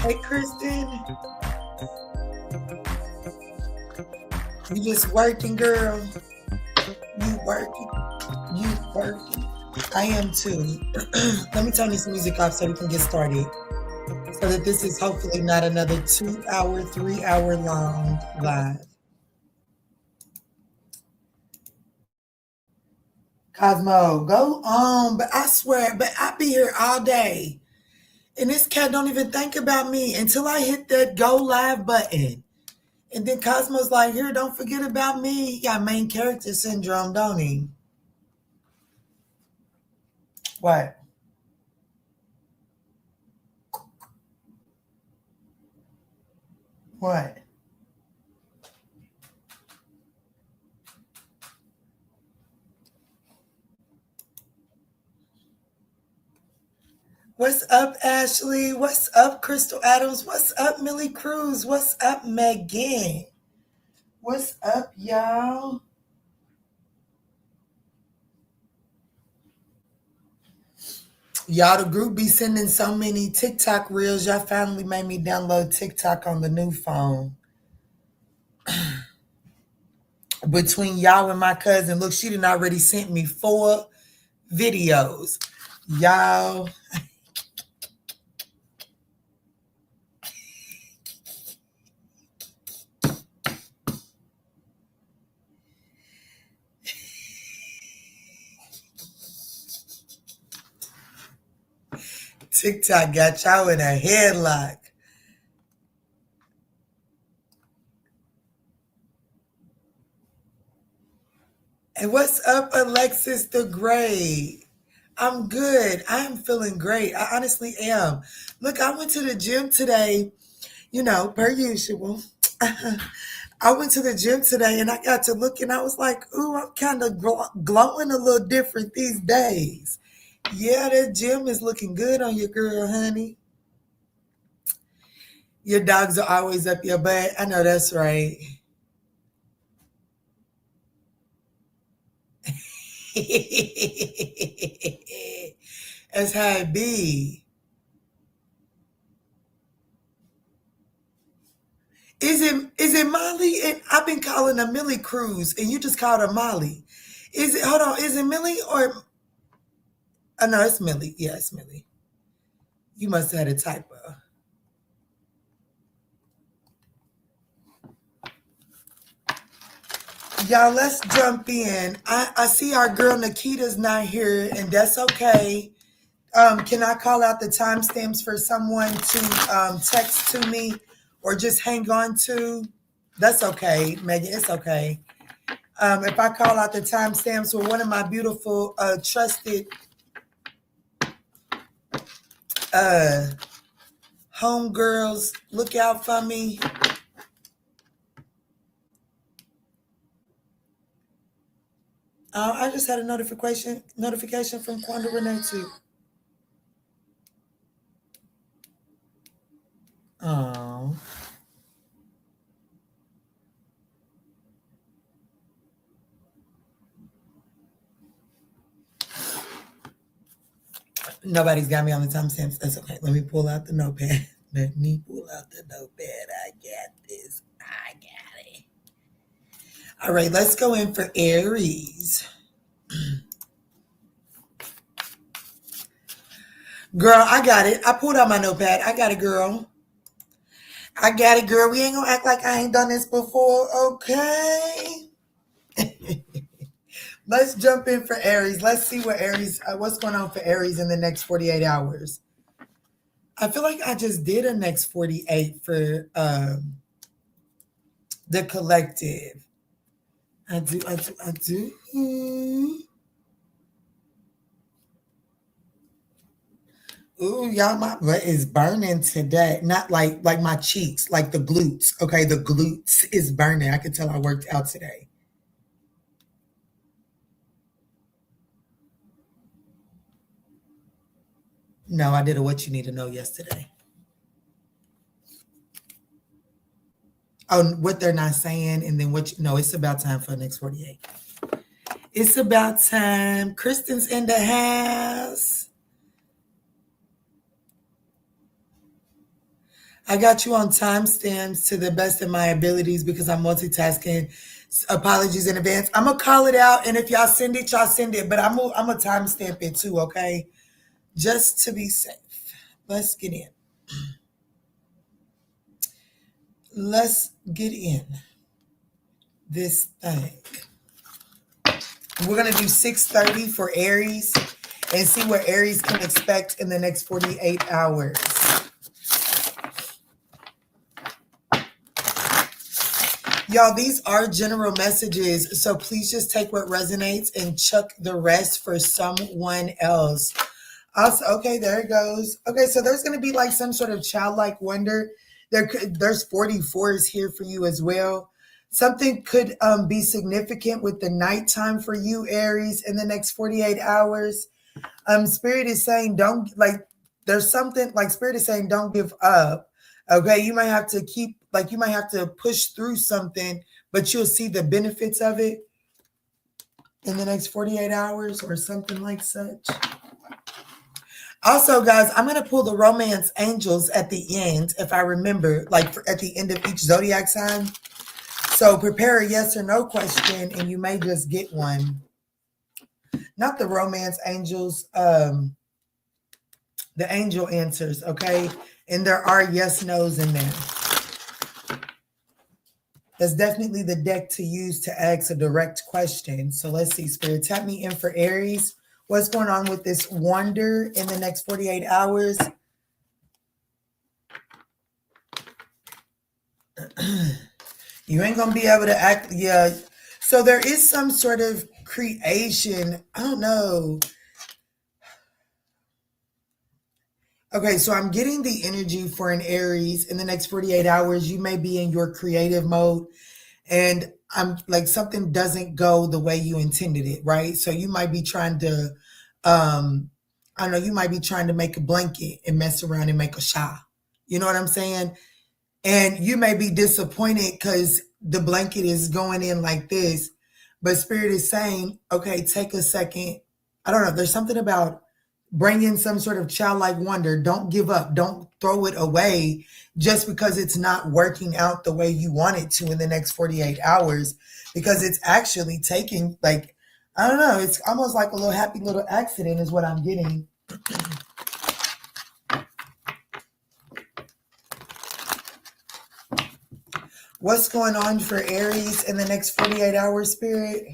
Hey, Kristen. You just working, girl. You working. You working. I am too. Let me turn this music off so we can get started. So that this is hopefully not another 2 hour, 3 hour long live. Cosmo, go on. But I swear, but I be here all day. And this cat don't even think about me until I hit that go live button. And then Cosmo's like, here, don't forget about me. He got main character syndrome, don't he? What? What? What's up, Ashley? What's up, Crystal Adams? What's up, Millie Cruz? What's up, Megan? What's up, y'all? Y'all, the group be sending so many TikTok reels. Y'all finally made me download TikTok on the new phone. Between y'all and my cousin, look, she done already sent me 4 videos. Y'all. TikTok got y'all in a headlock. And what's up, Alexis the Great? I'm good. I am feeling great. I honestly am. Look, I went to the gym today, per usual. I went to the gym today and I got to look and I was like, ooh, I'm kind of glowing a little different these days. Yeah, that gym is looking good on your girl, honey. Your dogs are always up your butt. I know that's right. That's how it be. Is it Molly? And I've been calling her Millie Cruz, and you just called her Molly. Hold on, is it Millie or oh no, it's Millie. Yeah, it's Millie. You must have had a typo. Y'all, let's jump in. I see our girl Nikita's not here, and that's okay. Can I call out the timestamps for someone to text to me or just hang on to? That's okay, Megan. It's okay. If I call out the timestamps for one of my beautiful, trusted homegirls, look out for me. I just had a notification from Quanda Renee too. Oh. Nobody's got me on the timestamps. That's okay. Let me pull out the notepad. Let me pull out the notepad. I got this. I got it. All right, let's go in for Aries. Girl, I got it. I pulled out my notepad. I got it, girl. I got it, girl. We ain't gonna act like I ain't done this before, okay? Let's jump in for Aries. Let's see what what's going on for Aries in the next 48 hours. I feel like I just did a next 48 for the collective. I do. Ooh, y'all, my butt is burning today. Not like my cheeks, like the glutes. Okay, the glutes is burning. I can tell I worked out today. No, I did a what you need to know yesterday. Oh, what they're not saying, and then no, it's about time for the next 48. It's about time. Kristen's in the house. I got you on timestamps to the best of my abilities because I'm multitasking. Apologies in advance. I'm gonna call it out, and if y'all send it, y'all send it. But I'm a timestamp it too, okay? Just to be safe. Let's get in. Let's get in this thing. We're gonna do 6:30 for Aries and see what Aries can expect in the next 48 hours. Y'all, these are general messages, so please just take what resonates and chuck the rest for someone else. Also, okay, there it goes. Okay, so there's going to be like some sort of childlike wonder. There's 44s here for you as well. Something could be significant with the nighttime for you, Aries, in the next 48 hours. Spirit is saying there's something like Spirit is saying don't give up. Okay, you might have to you might have to push through something, but you'll see the benefits of it in the next 48 hours or something like such. Also, guys, I'm going to pull the romance angels at the end, if I remember, at the end of each zodiac sign. So prepare a yes or no question, and you may just get one. Not the romance angels, the angel answers, okay? And there are yes, no's in there. That's definitely the deck to use to ask a direct question. So let's see, Spirit, tap me in for Aries. What's going on with this wonder in the next 48 hours? You ain't going to be able to act. Yeah. So there is some sort of creation. I don't know. Okay, so I'm getting the energy for an Aries in the next 48 hours. You may be in your creative mode, and I'm like something doesn't go the way you intended it, right? So you might be trying to, I don't know, you might be trying to make a blanket and mess around and make a shawl. You know what I'm saying? And you may be disappointed because the blanket is going in like this, but Spirit is saying, okay, take a second. I don't know. There's something about bringing some sort of childlike wonder. Don't give up. Don't throw it away just because it's not working out the way you want it to in the next 48 hours, because it's actually taking, like, I don't know, it's almost like a little happy little accident is what I'm getting. What's going on for Aries in the next 48 hours, Spirit?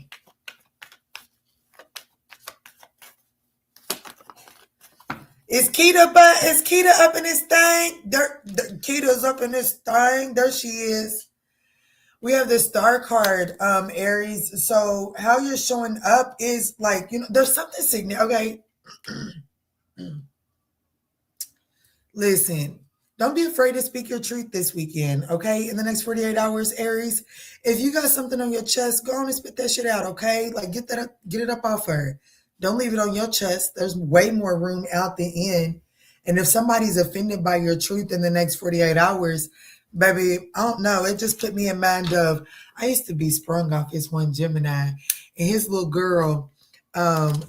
Is Keita up in this thing? Keita's up in this thing. There she is. We have the star card, Aries. So how you're showing up is like, there's something significant. Okay. Listen, don't be afraid to speak your truth this weekend, okay? In the next 48 hours, Aries. If you got something on your chest, go on and spit that shit out, okay? Like, get it up off her. Don't leave it on your chest. There's way more room out the end. And if somebody's offended by your truth in the next 48 hours, baby, I don't know. It just put me in mind of, I used to be sprung off this one Gemini, and his little girl,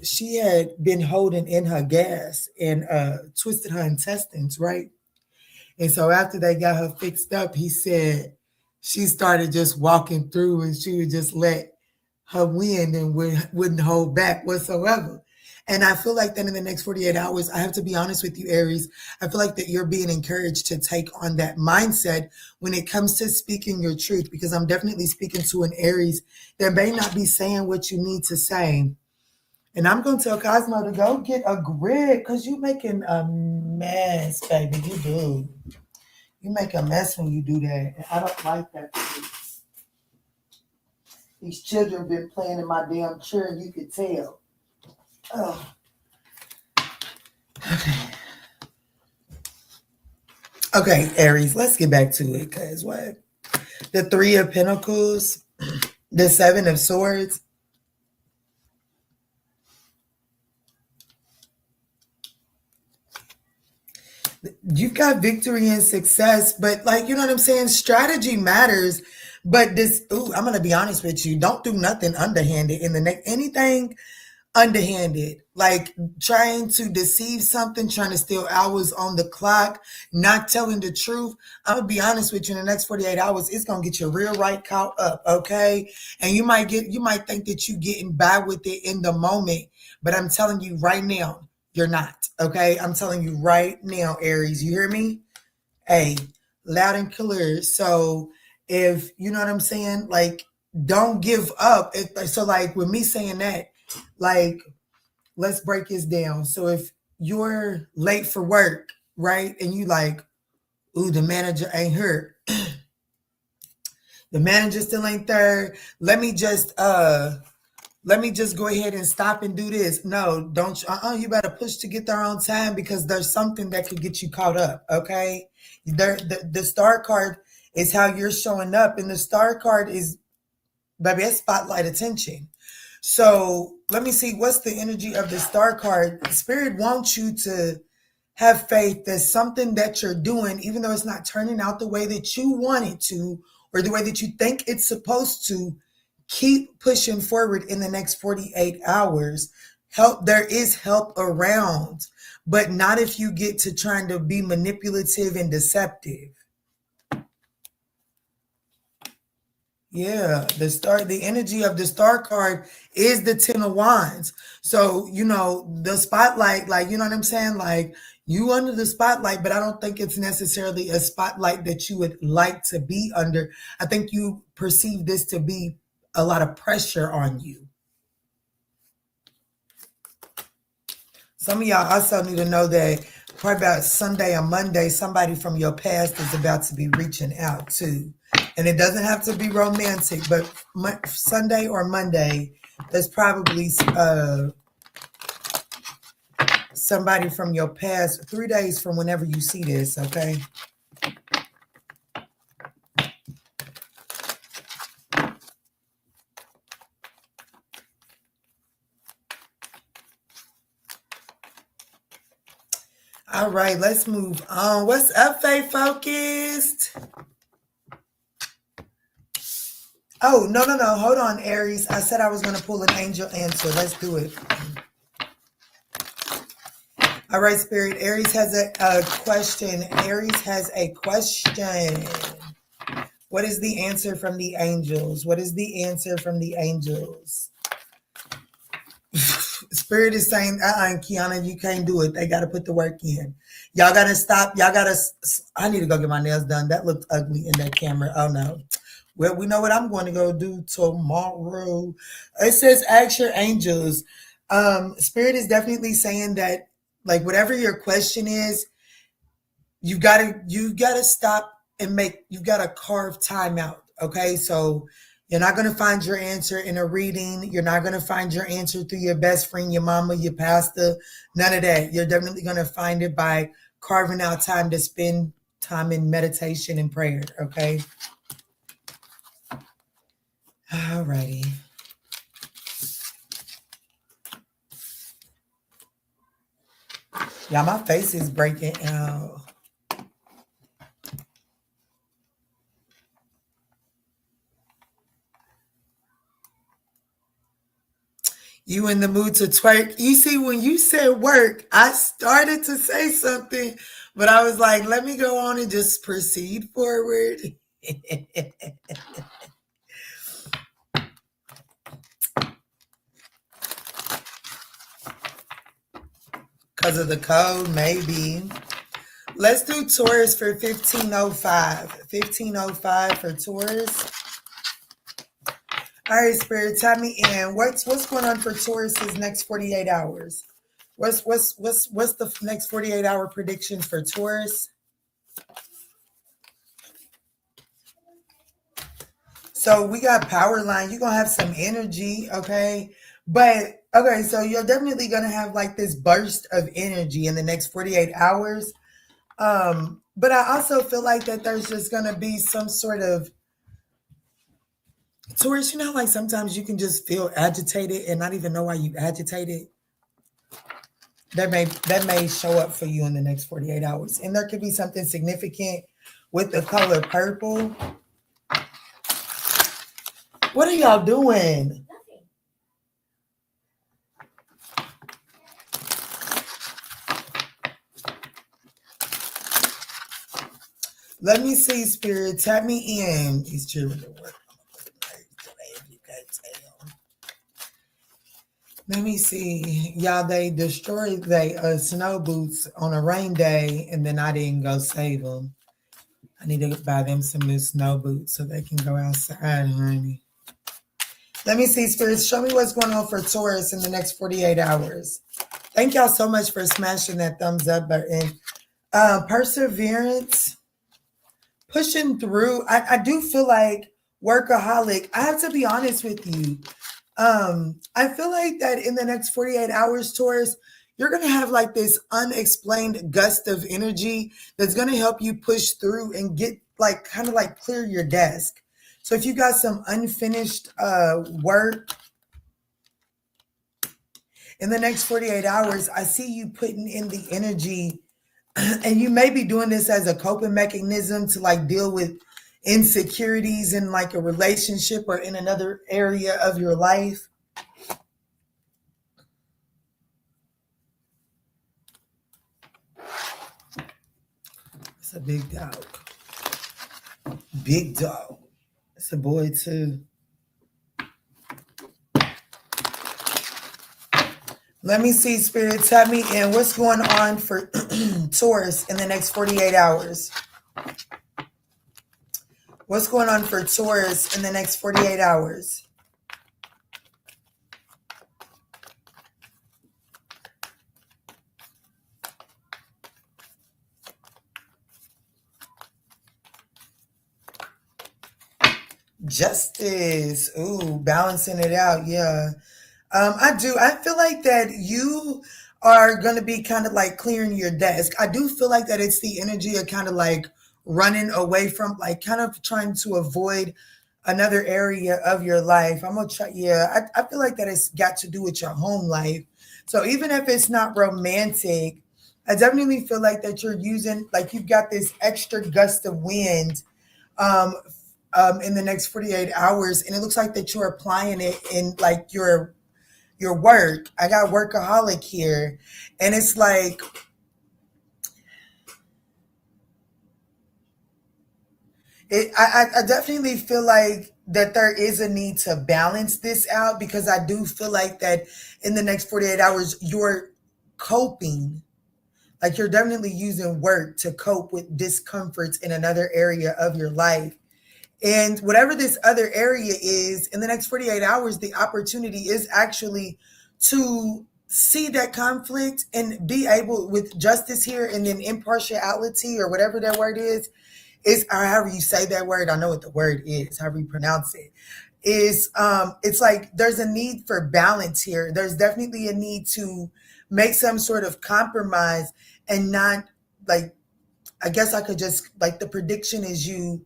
she had been holding in her gas and twisted her intestines, right? And so after they got her fixed up, he said she started just walking through and she would just let her win and wouldn't hold back whatsoever. And I feel like that in the next 48 hours, I have to be honest with you, Aries, I feel like that you're being encouraged to take on that mindset when it comes to speaking your truth, because I'm definitely speaking to an Aries that may not be saying what you need to say. And I'm going to tell Cosmo to go get a grid, because you making a mess, baby. You do. You make a mess when you do that. And I don't like that. These children have been playing in my damn chair. You could tell. Oh. Okay, Aries, let's get back to it, because what? The Three of Pentacles, the Seven of Swords. You've got victory and success, but like, you know what I'm saying? Strategy matters. But I'm going to be honest with you. Don't do nothing underhanded in the next, anything underhanded, like trying to deceive something, trying to steal hours on the clock, not telling the truth. I'm gonna be honest with you, in the next 48 hours, it's gonna get you real right caught up, okay? And you might think that you getting by with it in the moment, but I'm telling you right now, you're not, okay? I'm telling you right now, Aries, you hear me? Hey, loud and clear. So if you know what I'm saying, like, don't give up. So like with me saying that, like, let's break this down. So if you're late for work, right, and you like, ooh, the manager ain't here. The manager still ain't there. Let me just go ahead and stop and do this. No, don't you? You better push to get there on time, because there's something that could get you caught up. Okay, the star card is how you're showing up, and the star card is, baby, it's spotlight attention. So let me see, what's the energy of the star card? Spirit wants you to have faith that something that you're doing, even though it's not turning out the way that you want it to, or the way that you think it's supposed to, keep pushing forward in the next 48 hours. There is help around, but not if you get to trying to be manipulative and deceptive. Yeah, the energy of the star card is the 10 of wands. So, the spotlight, like, you know what I'm saying? Like, you under the spotlight, but I don't think it's necessarily a spotlight that you would like to be under. I think you perceive this to be a lot of pressure on you. Some of y'all also need to know that probably about Sunday or Monday, somebody from your past is about to be reaching out too. And it doesn't have to be romantic, but Sunday or Monday, there's probably somebody from your past, 3 days from whenever you see this, okay? All right, let's move on. What's up, Faith Focused? Oh, no. Hold on, Aries. I said I was going to pull an angel answer. Let's do it. All right, Spirit. Aries has a question. Aries has a question. What is the answer from the angels? What is the answer from the angels? Spirit is saying, Kiana, you can't do it. They got to put the work in. Y'all got to stop. I need to go get my nails done. That looked ugly in that camera. Oh, no. Well, we know what I'm going to go do tomorrow. It says, ask your angels. Spirit is definitely saying that, like, whatever your question is, you've got to stop and you've got to carve time out. Okay. So you're not going to find your answer in a reading. You're not going to find your answer through your best friend, your mama, your pastor, none of that. You're definitely going to find it by carving out time to spend time in meditation and prayer. Okay. All righty. Yeah, my face is breaking out. You in the mood to twerk? You see, when you said work, I started to say something, but I was like, let me go on and just proceed forward. Because of the code, maybe. Let's do Taurus for 1505. 1505 for Taurus. All right, Spirit, tell me in. What's going on for Taurus's next 48 hours? What's the next 48-hour predictions for Taurus? So we got power line. You're going to have some energy, okay? But, okay, so you're definitely going to have like this burst of energy in the next 48 hours. But I also feel like that there's just going to be some sort of, Taurus, like sometimes you can just feel agitated and not even know why you agitated. That may show up for you in the next 48 hours. And there could be something significant with the color purple. What are y'all doing? Let me see, Spirit. Tap me in. These children are working. You can't tell. Let me see. Y'all, they destroyed their snow boots on a rain day, and then I didn't go save them. I need to buy them some new snow boots so they can go outside, honey. Let me see, Spirits. Show me what's going on for Taurus in the next 48 hours. Thank y'all so much for smashing that thumbs up button. Perseverance. Pushing through. I do feel like workaholic. I have to be honest with you. I feel like that in the next 48 hours, Taurus, you're going to have like this unexplained gust of energy that's going to help you push through and get like kind of like clear your desk. So if you got some unfinished work in the next 48 hours, I see you putting in the energy, and you may be doing this as a coping mechanism to like deal with insecurities in like a relationship or in another area of your life. It's a big dog. Big dog. It's a boy too. Let me see, Spirit. Tap me in. What's going on for Taurus in the next 48 hours? What's going on for Taurus in the next 48 hours? Justice. Ooh, balancing it out. Yeah. I do. I feel like that you are going to be kind of like clearing your desk. I do feel like that it's the energy of kind of like running away from, like kind of trying to avoid another area of your life. I'm going to try. Yeah, I feel like that it's got to do with your home life. So even if it's not romantic, I definitely feel like that you're using, like you've got this extra gust of wind um, in the next 48 hours. And it looks like that you're applying it in like your work. I got workaholic here. And it's like, I definitely feel like that there is a need to balance this out, because I do feel like that in the next 48 hours, you're coping. Like you're definitely using work to cope with discomforts in another area of your life. And whatever this other area is, in the next 48 hours, the opportunity is actually to see that conflict and be able, with justice here and then impartiality or whatever that word is, or however you say that word, I know what the word is, however you pronounce it, is it's like there's a need for balance here. There's definitely a need to make some sort of compromise and not like, I guess I could just, like the prediction is you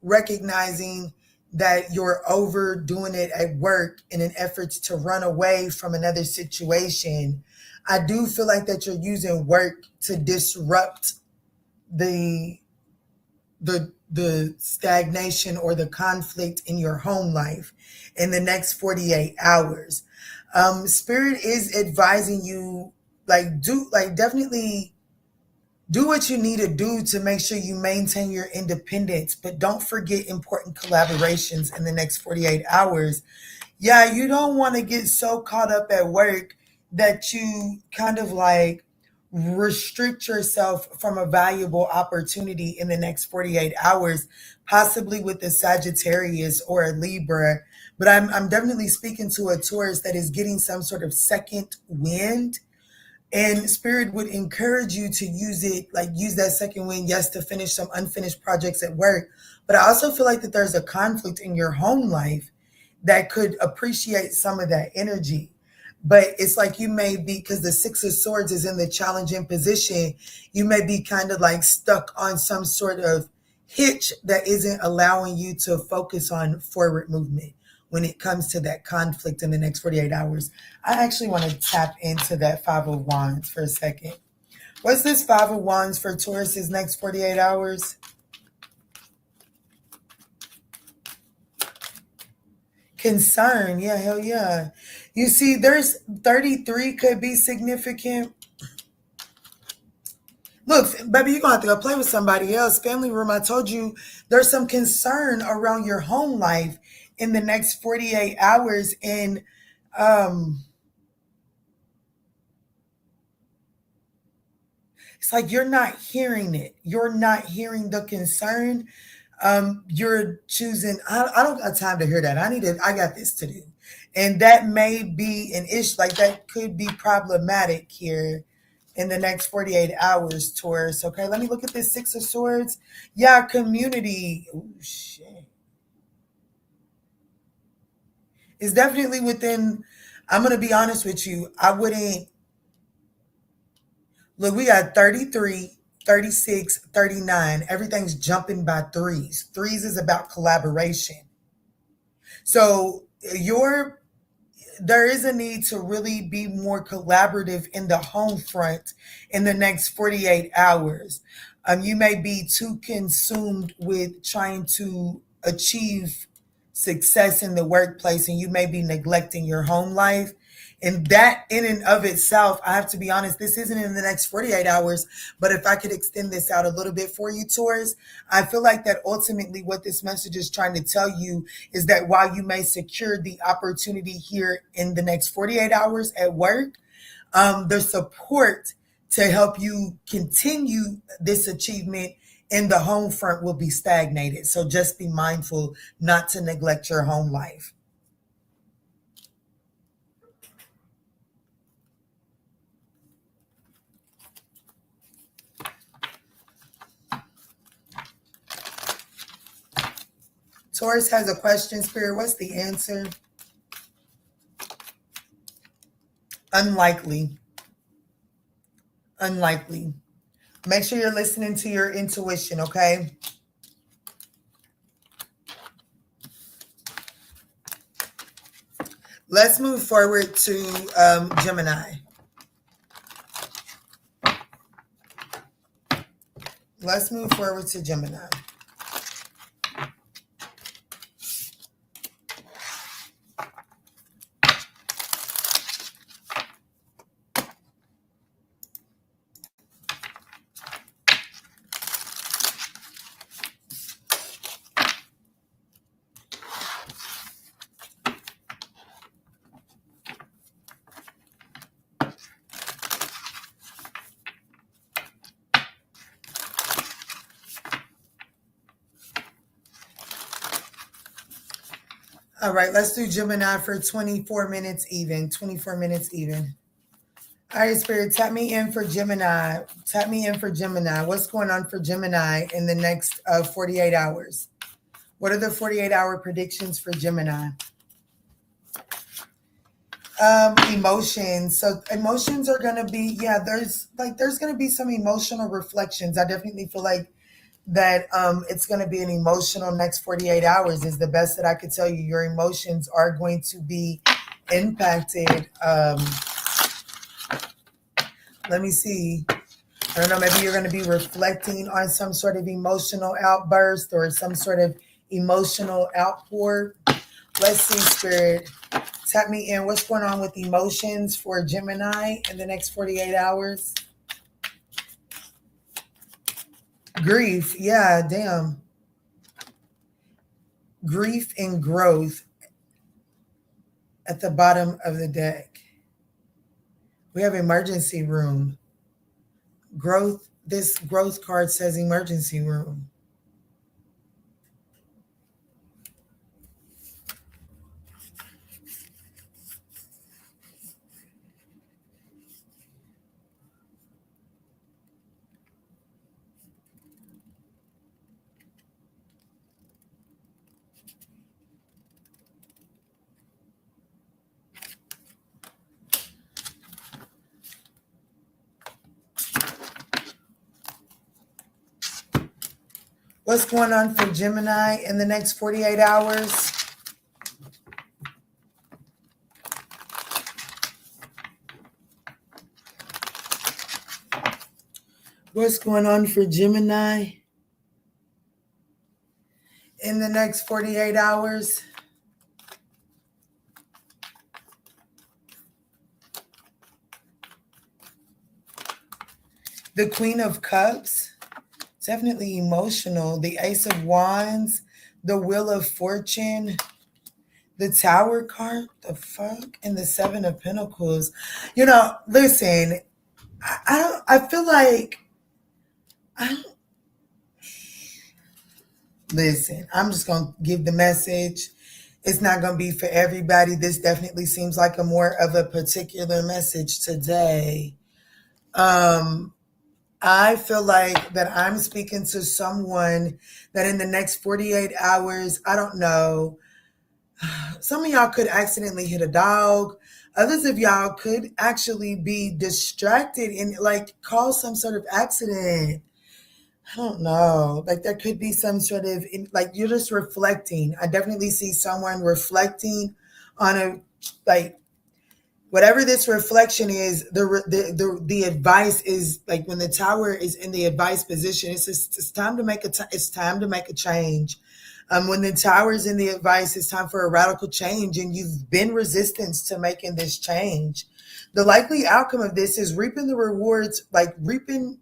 recognizing that you're overdoing it at work in an effort to run away from another situation. I do feel like that you're using work to disrupt the stagnation or the conflict in your home life in the next 48 hours. Spirit is advising you, definitely do what you need to do to make sure you maintain your independence, but don't forget important collaborations in the next 48 hours. Yeah, you don't want to get so caught up at work that you kind of like restrict yourself from a valuable opportunity in the next 48 hours, possibly with a Sagittarius or a Libra. But I'm definitely speaking to a Taurus that is getting some sort of second wind, and Spirit would encourage you to use it, like use that second wind, yes, to finish some unfinished projects at work. But I also feel like that there's a conflict in your home life that could appreciate some of that energy. But it's like you may be, because the Six of Swords is in the challenging position, you may be kind of like stuck on some sort of hitch that isn't allowing you to focus on forward movement when it comes to that conflict in the next 48 hours. I actually want to tap into that Five of Wands for a second. What's this Five of Wands for Taurus's next 48 hours? Concern. Yeah, hell yeah. You see, there's 33 could be significant. Look, baby, you're going to have to go play with somebody else. Family room, I told you there's some concern around your home life in the next 48 hours. And um, it's like you're not hearing it. You're not hearing the concern. You're choosing, I don't got time to hear that. I got this to do. And that may be an issue, like that could be problematic here in the next 48 hours, Taurus. Okay, let me look at this Six of Swords. Yeah, community. Oh, shit. It's definitely within, I'm going to be honest with you. I wouldn't, look, we got 33, 36, 39. Everything's jumping by threes. Threes is about collaboration. So your there is a need to really be more collaborative in the home front in the next 48 hours. You may be too consumed with trying to achieve success in the workplace and you may be neglecting your home life. And that in and of itself, I have to be honest, this isn't in the next 48 hours, but if I could extend this out a little bit for you, Taurus, I feel like that ultimately what this message is trying to tell you is that while you may secure the opportunity here in the next 48 hours at work, the support to help you continue this achievement in the home front will be stagnated. So just be mindful not to neglect your home life. Taurus has a question, Spirit. What's the answer? Unlikely. Unlikely. Make sure you're listening to your intuition, okay? Let's move forward to Gemini. Let's move forward to Gemini. All right, let's do Gemini for 24 minutes even. 24 minutes even. All right, Spirit, tap me in for Gemini. Tap me in for Gemini. What's going on for Gemini in the next 48 hours? What are the 48-hour predictions for Gemini? Emotions. So emotions are going to be, yeah, there's going to be some emotional reflections. I definitely feel like that it's going to be an emotional next 48 hours is the best that I could tell you. Your emotions are going to be impacted. Let me see. I don't know, maybe you're going to be reflecting on some sort of emotional outburst or some sort of emotional outpour. Let's see, Spirit. Tap me in. What's going on with emotions for Gemini in the next 48 hours? Grief. Yeah, damn. Grief and growth at the bottom of the deck. We have emergency room. Growth. This growth card says emergency room. What's going on for Gemini in the next 48 hours? What's going on for Gemini in the next 48 hours? The Queen of Cups, definitely emotional. The Ace of Wands, the Wheel of Fortune, the Tower card, the fuck, and the Seven of Pentacles. Listen, I feel like I don't listen. I'm just gonna give the message. It's not gonna be for everybody. This definitely seems like a more of a particular message today. I feel like that I'm speaking to someone that in the next 48 hours, I don't know, some of y'all could accidentally hit a dog. Others of y'all could actually be distracted and like cause some sort of accident. I don't know. Like there could be some sort of, like you're just reflecting. I definitely see someone reflecting on like, whatever this reflection is, the advice is like when the Tower is in the advice position, it's time to make it's time to make a change. When the Tower is in the advice, it's time for a radical change, and you've been resistance to making this change. The likely outcome of this is reaping the rewards, like reaping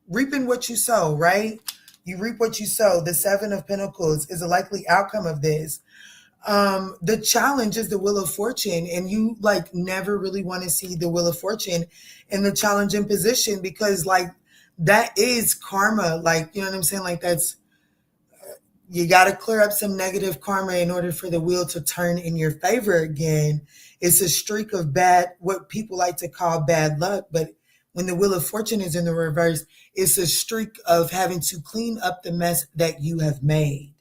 what you sow, right? You reap what you sow. The Seven of Pentacles is a likely outcome of this. The challenge is the Wheel of Fortune, and you like never really want to see the Wheel of Fortune in the challenging position, because like that is karma. Like, you know what I'm saying? Like you got to clear up some negative karma in order for the wheel to turn in your favor again. It's a streak of what people like to call bad luck. But when the Wheel of Fortune is in the reverse, it's a streak of having to clean up the mess that you have made.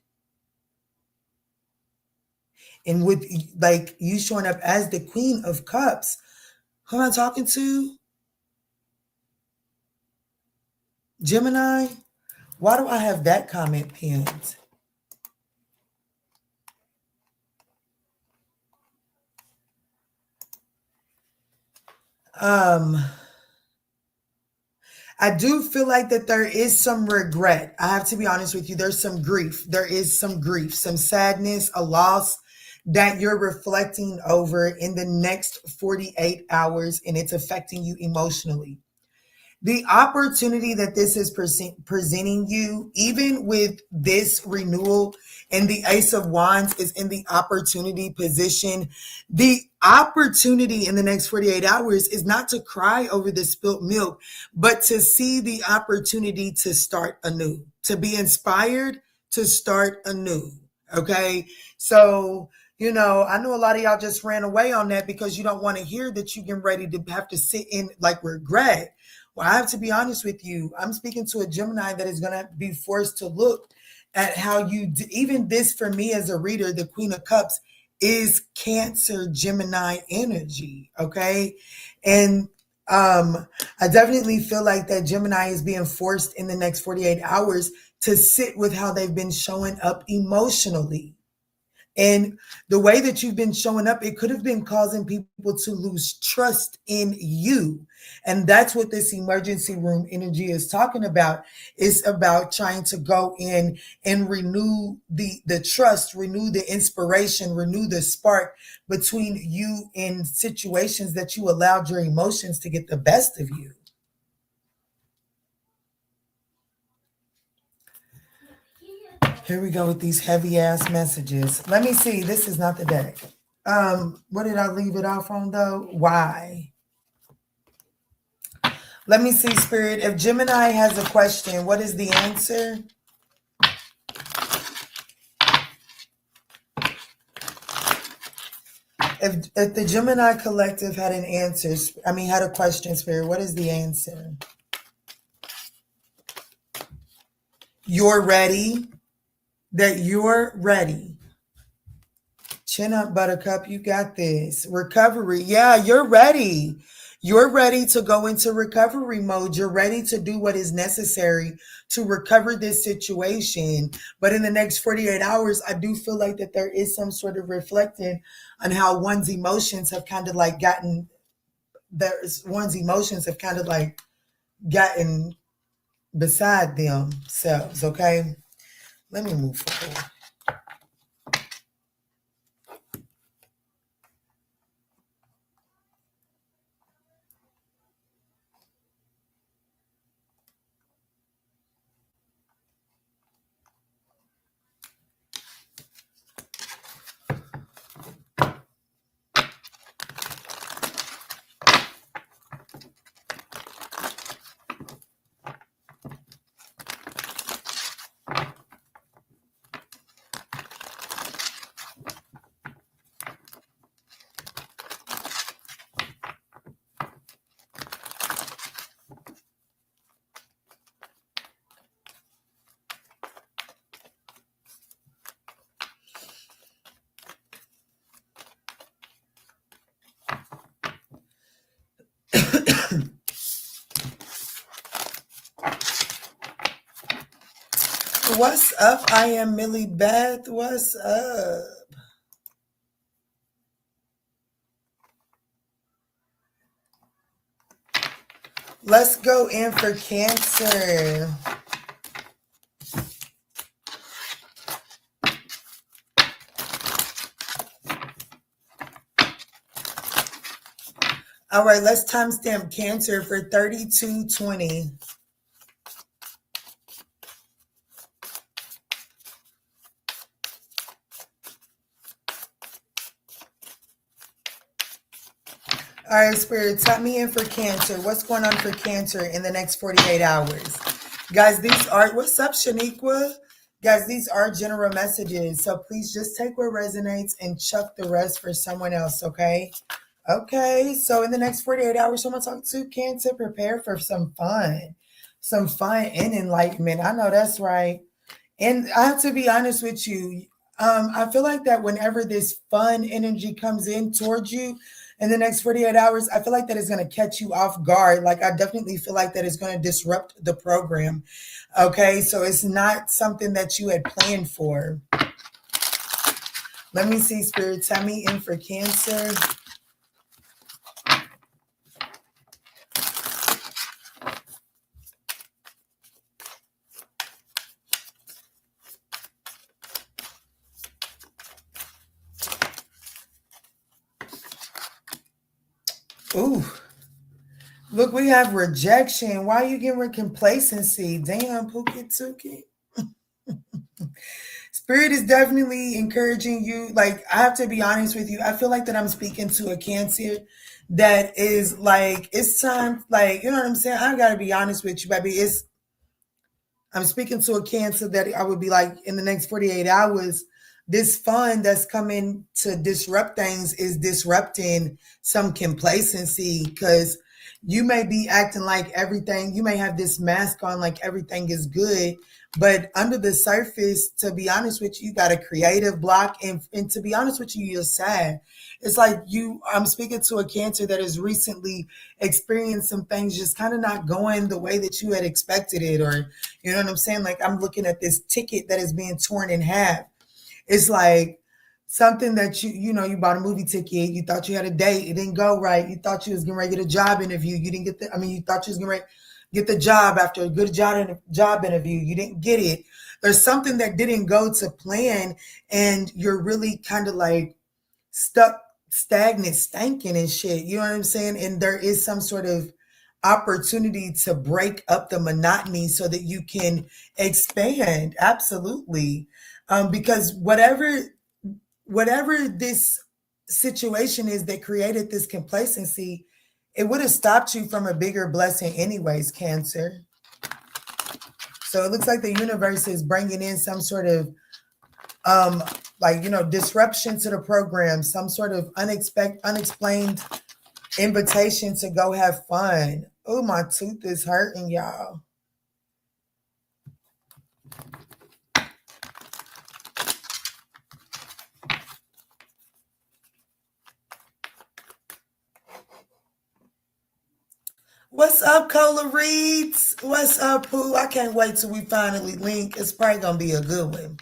And with like you showing up as the Queen of Cups, who am I talking to? Gemini? Why do I have that comment pinned? I do feel like that there is some regret. I have to be honest with you. There's some grief. There is some grief, some sadness, a loss that you're reflecting over in the next 48 hours, and it's affecting you emotionally. The opportunity that this is presenting you, even with this renewal and the Ace of Wands is in the opportunity position. The opportunity in the next 48 hours is not to cry over the spilt milk, but to see the opportunity to start anew, to be inspired to start anew. Okay. So, I know a lot of y'all just ran away on that because you don't want to hear that you're getting ready to have to sit in like regret. Well, I have to be honest with you. I'm speaking to a Gemini that is going to be forced to look at how even this for me as a reader, the Queen of Cups is Cancer Gemini energy. Okay. And I definitely feel like that Gemini is being forced in the next 48 hours to sit with how they've been showing up emotionally. And the way that you've been showing up, it could have been causing people to lose trust in you. And that's what this emergency room energy is talking about. It's about trying to go in and renew the trust, renew the inspiration, renew the spark between you in situations that you allowed your emotions to get the best of you. Here we go with these heavy ass messages. Let me see. This is not the deck. What did I leave it off on though? Why? Let me see, Spirit. If Gemini has a question, what is the answer? If the Gemini collective had an answer, had a question, Spirit, what is the answer? You're ready. That you're ready. Chin up, Buttercup. You got this. Recovery. Yeah, you're ready. You're ready to go into recovery mode. You're ready to do what is necessary to recover this situation. But in the next 48 hours, I do feel like that there is some sort of reflecting on how one's emotions have kind of like gotten beside themselves. Okay. Let me move forward. What's up? I am Millie Beth. What's up? Let's go in for Cancer. All right, let's timestamp Cancer for 3220. All right, Spirit, tap me in for Cancer. What's going on for Cancer in the next 48 hours? Guys, these are, what's up, Shaniqua? Guys, these are general messages, so please just take what resonates and chuck the rest for someone else, okay? Okay, so in the next 48 hours, I'm going to talk to Cancer. Prepare for some fun and enlightenment. I know that's right. And I have to be honest with you. I feel like that whenever this fun energy comes in towards you in the next 48 hours, I feel like that is going to catch you off guard. Like, I definitely feel like that is going to disrupt the program. Okay, so it's not something that you had planned for. Let me see, Spirit. Tell me in for Cancer. Ooh. Look, we have rejection. Why are you getting rid of complacency? Damn, Pookie Tookie. Spirit is definitely encouraging you. Like, I have to be honest with you. I feel like that I'm speaking to a Cancer that is like, it's time, like, you know what I'm saying? I gotta be honest with you, baby. I'm speaking to a Cancer that I would be like, in the next 48 hours, this fun that's coming to disrupt things is disrupting some complacency, because you may be acting like everything, you may have this mask on like everything is good, but under the surface, to be honest with you got a creative block, and to be honest with you, you're sad. It's like I'm speaking to a Cancer that has recently experienced some things just kind of not going the way that you had expected it, or you know what I'm saying? Like, I'm looking at this ticket that is being torn in half. It's like something that you know, you bought a movie ticket, you thought you had a date, it didn't go right. You thought you was getting ready to get a job interview, you didn't get you thought you was getting ready to get the job after a good job interview, you didn't get it. There's something that didn't go to plan, and you're really kind of like stuck, stagnant, stanking and shit. You know what I'm saying? And there is some sort of opportunity to break up the monotony so that you can expand. Absolutely. Because whatever this situation is that created this complacency, it would have stopped you from a bigger blessing anyways, Cancer. So it looks like the universe is bringing in some sort of like, you know, disruption to the program, some sort of unexplained invitation to go have fun. Oh, my tooth is hurting, y'all. What's up, Cola Reeds? What's up, Pooh? I can't wait till we finally link. It's probably gonna be a good one.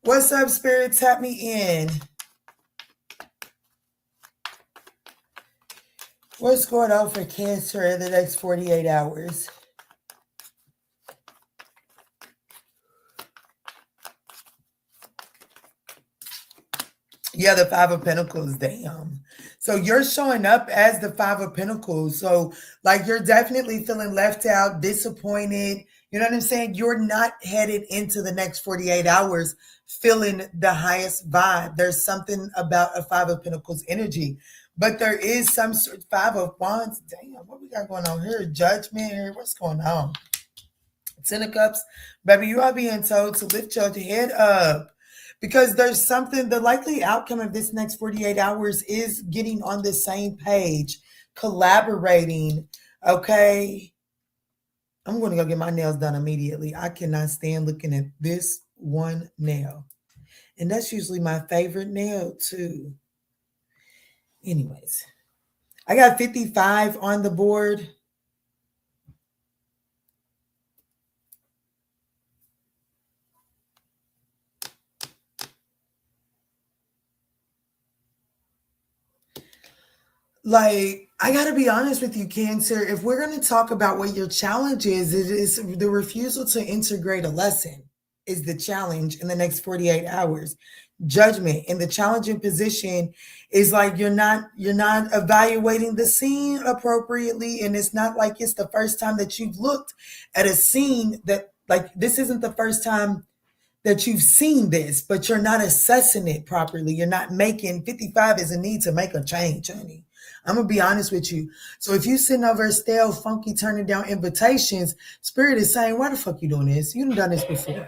What's up, Spirit? Tap me in. What's going on for Cancer in the next 48 hours? Yeah, the Five of Pentacles, damn. So you're showing up as the Five of Pentacles. So, like, you're definitely feeling left out, disappointed. You know what I'm saying? You're not headed into the next 48 hours feeling the highest vibe. There's something about a Five of Pentacles energy. But there is some sort of Five of Wands. Damn, what we got going on here? Judgment here. What's going on? Ten of Cups. Baby, you are being told to lift your head up, because there's something, the likely outcome of this next 48 hours is getting on the same page, collaborating. Okay. I'm going to go get my nails done immediately. I cannot stand looking at this one nail. And that's usually my favorite nail too. Anyways, I got 55 on the board. Like, I got to be honest with you, Cancer. If we're going to talk about what your challenge is, it is the refusal to integrate a lesson is the challenge in the next 48 hours. Judgment in the challenging position is like you're not evaluating the scene appropriately, and it's not like it's the first time that you've looked at a scene that, like, this isn't the first time that you've seen this, but you're not assessing it properly. You're not making 55 is a need to make a change, honey. I'm gonna be honest with you. So if you sitting over stale, funky, turning down invitations, Spirit is saying, why the fuck you doing this? You done this before.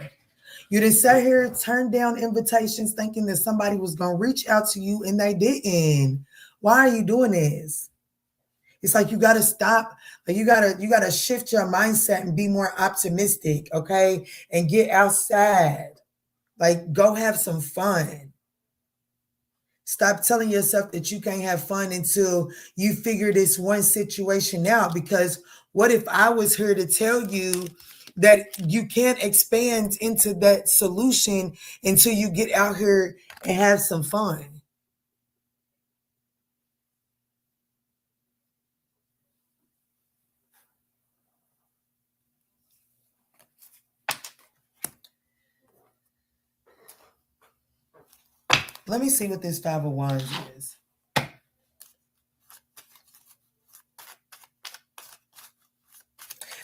You done sat here, turned down invitations, thinking that somebody was gonna reach out to you and they didn't. Why are you doing this? It's like you gotta stop. Like you gotta shift your mindset and be more optimistic, okay? And get outside. Like, go have some fun. Stop telling yourself that you can't have fun until you figure this one situation out. Because what if I was here to tell you that you can't expand into that solution until you get out here and have some fun? Let me see what this Five of Wands is.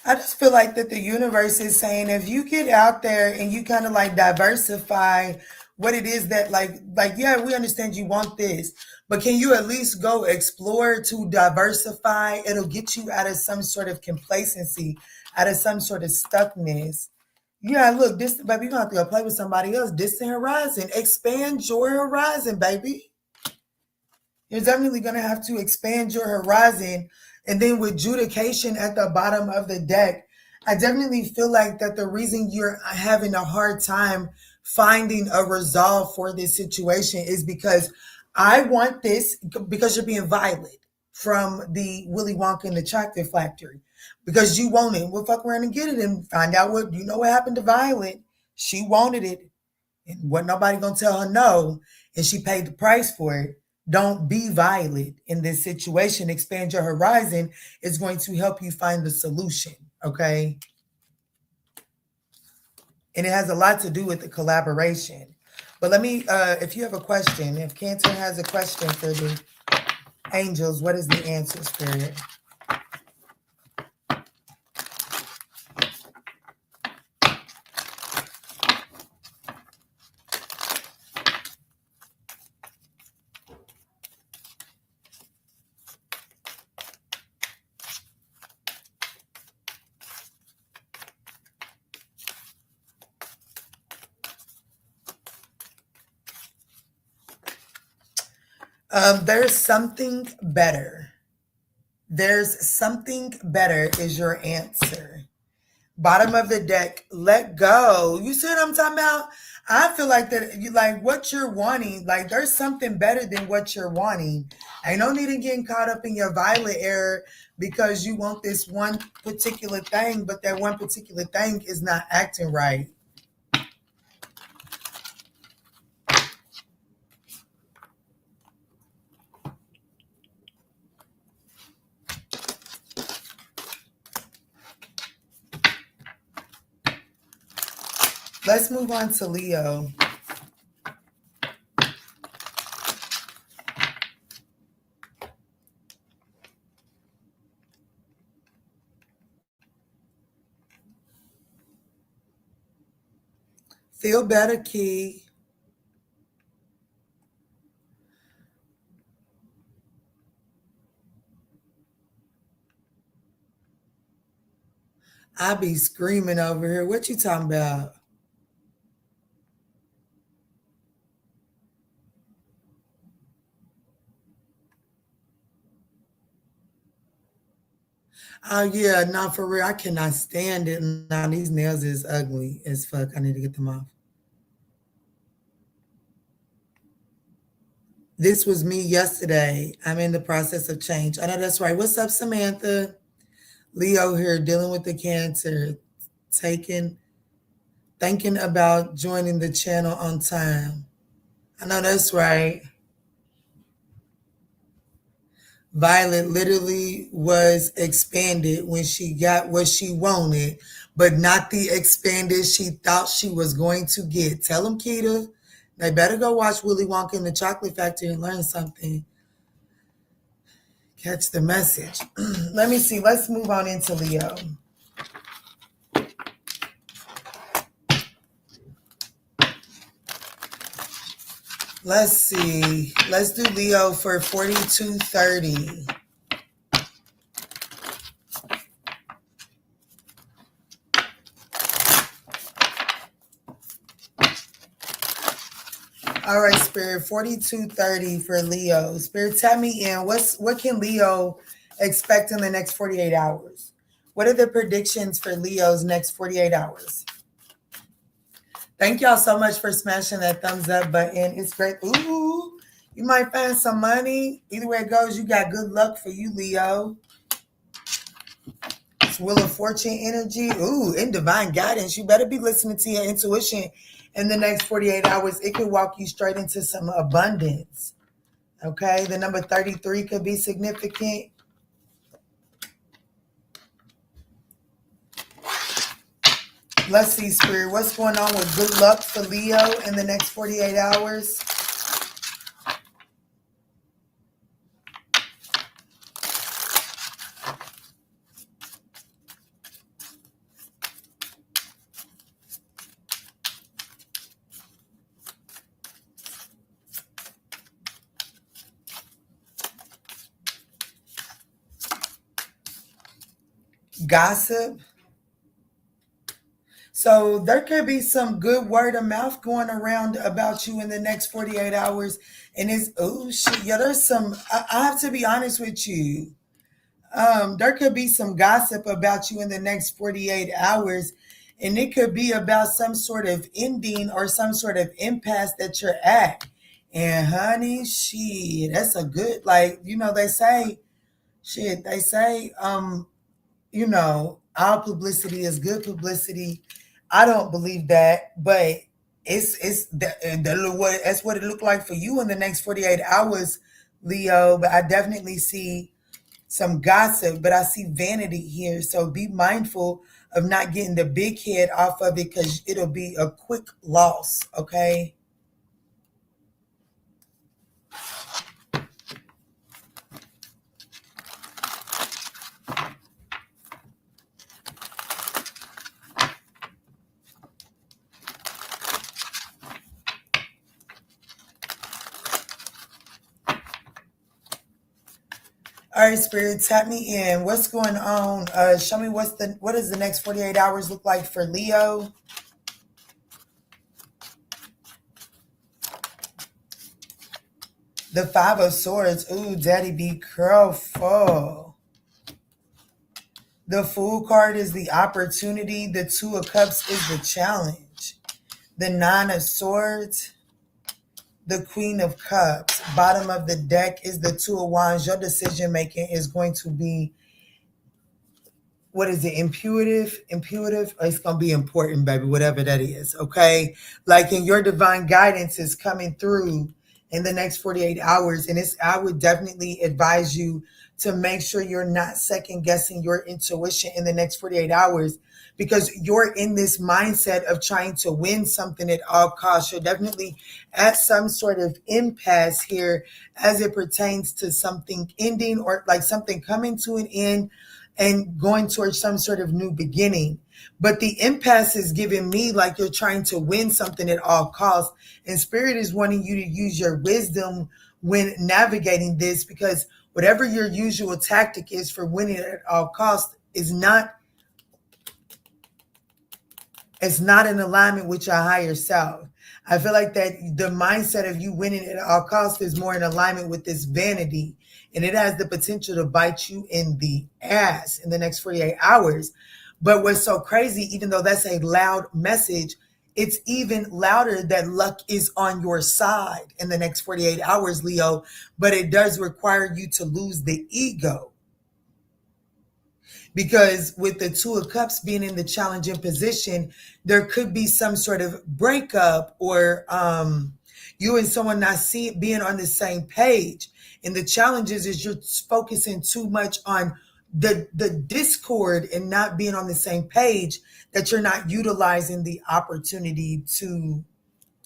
I just feel like that the universe is saying if you get out there and you kind of like diversify what it is that like yeah, we understand you want this, but can you at least go explore to diversify? It'll get you out of some sort of complacency, out of some sort of stuckness. Yeah, look, this baby, you're gonna have to go play with somebody else. Distant horizon. Expand your horizon, baby. You're definitely going to have to expand your horizon. And then with judication at the bottom of the deck, I definitely feel like that the reason you're having a hard time finding a resolve for this situation is because I want this, because you're being violent from the Willy Wonka and the Chocolate Factory. Because you want it. We'll fuck around and get it and find out what, you know what happened to Violet. She wanted it. And what nobody gonna tell her no, and she paid the price for it. Don't be violent in this situation. Expand your horizon is going to help you find the solution. Okay. And it has a lot to do with the collaboration. But let me, if you have a question, if Cancer has a question for the angels, what is the answer, Spirit? There's something better. There's something better is your answer. Bottom of the deck, let go. You see what I'm talking about? I feel like that you like what you're wanting. Like there's something better than what you're wanting. Ain't no need in getting caught up in your violet error because you want this one particular thing, but that one particular thing is not acting right. Let's move on to Leo. Feel better, Key. I be screaming over here. What you talking about? Oh yeah, not for real. I cannot stand it. Now these nails is ugly as fuck. I need to get them off. This was me yesterday. I'm in the process of change. I know that's right. What's up, Samantha? Leo here, dealing with the cancer, taking, thinking about joining the channel on time. I know that's right. Violet literally was expanded when she got what she wanted, but not the expanded she thought she was going to get. Tell them, Keita. They better go watch Willy Wonka and the Chocolate Factory and learn something. Catch the message. Let me see. Let's move on into Leo. Let's see. Let's do Leo for 4230. All right, Spirit, 4230 for Leo. Spirit, tell me what can Leo expect in the next 48 hours? What are the predictions for Leo's next 48 hours? Thank y'all so much for smashing that thumbs up button. It's great. Ooh, you might find some money. Either way it goes, you got good luck for you, Leo. It's Wheel of Fortune energy. Ooh, in divine guidance. You better be listening to your intuition in the next 48 hours. It could walk you straight into some abundance. Okay, the number 33 could be significant. Let's see, Spirit. What's going on with good luck for Leo in the next 48 hours? Gossip. So there could be some good word of mouth going around about you in the next 48 hours. And it's, oh shit, yeah, there's some, I have to be honest with you. There could be some gossip about you in the next 48 hours. And it could be about some sort of ending or some sort of impasse that you're at. And honey, shit, that's a good, like, they say, all publicity is good publicity. I don't believe that, but that's what it looked like for you in the next 48 hours, Leo. But I definitely see some gossip, but I see vanity here. So be mindful of not getting the big head off of it because it'll be a quick loss, okay? All right, Spirit, tap me in. What's going on? Show me what does the next 48 hours look like for Leo? The Five of Swords. Ooh, Daddy, be careful. The Fool card is the opportunity. The Two of Cups is the challenge. The Nine of Swords. The Queen of Cups. Bottom of the deck is the Two of Wands. Your decision making is going to be, what is it, intuitive? It's going to be important, baby, whatever that is, okay? Like, in your divine guidance is coming through in the next 48 hours. And I would definitely advise you to make sure you're not second guessing your intuition in the next 48 hours because you're in this mindset of trying to win something at all costs. You're definitely at some sort of impasse here as it pertains to something ending or like something coming to an end and going towards some sort of new beginning. But the impasse is giving me like you're trying to win something at all costs. And Spirit is wanting you to use your wisdom when navigating this because whatever your usual tactic is for winning at all costs is not in alignment with your higher self. I feel like that the mindset of you winning at all costs is more in alignment with this vanity. And it has the potential to bite you in the ass in the next 48 hours. But what's so crazy, even though that's a loud message, it's even louder that luck is on your side in the next 48 hours, Leo. But it does require you to lose the ego. Because with the Two of Cups being in the challenging position, there could be some sort of breakup or, You and someone not being on the same page. And the challenges is you're focusing too much on the discord and not being on the same page, that you're not utilizing the opportunity to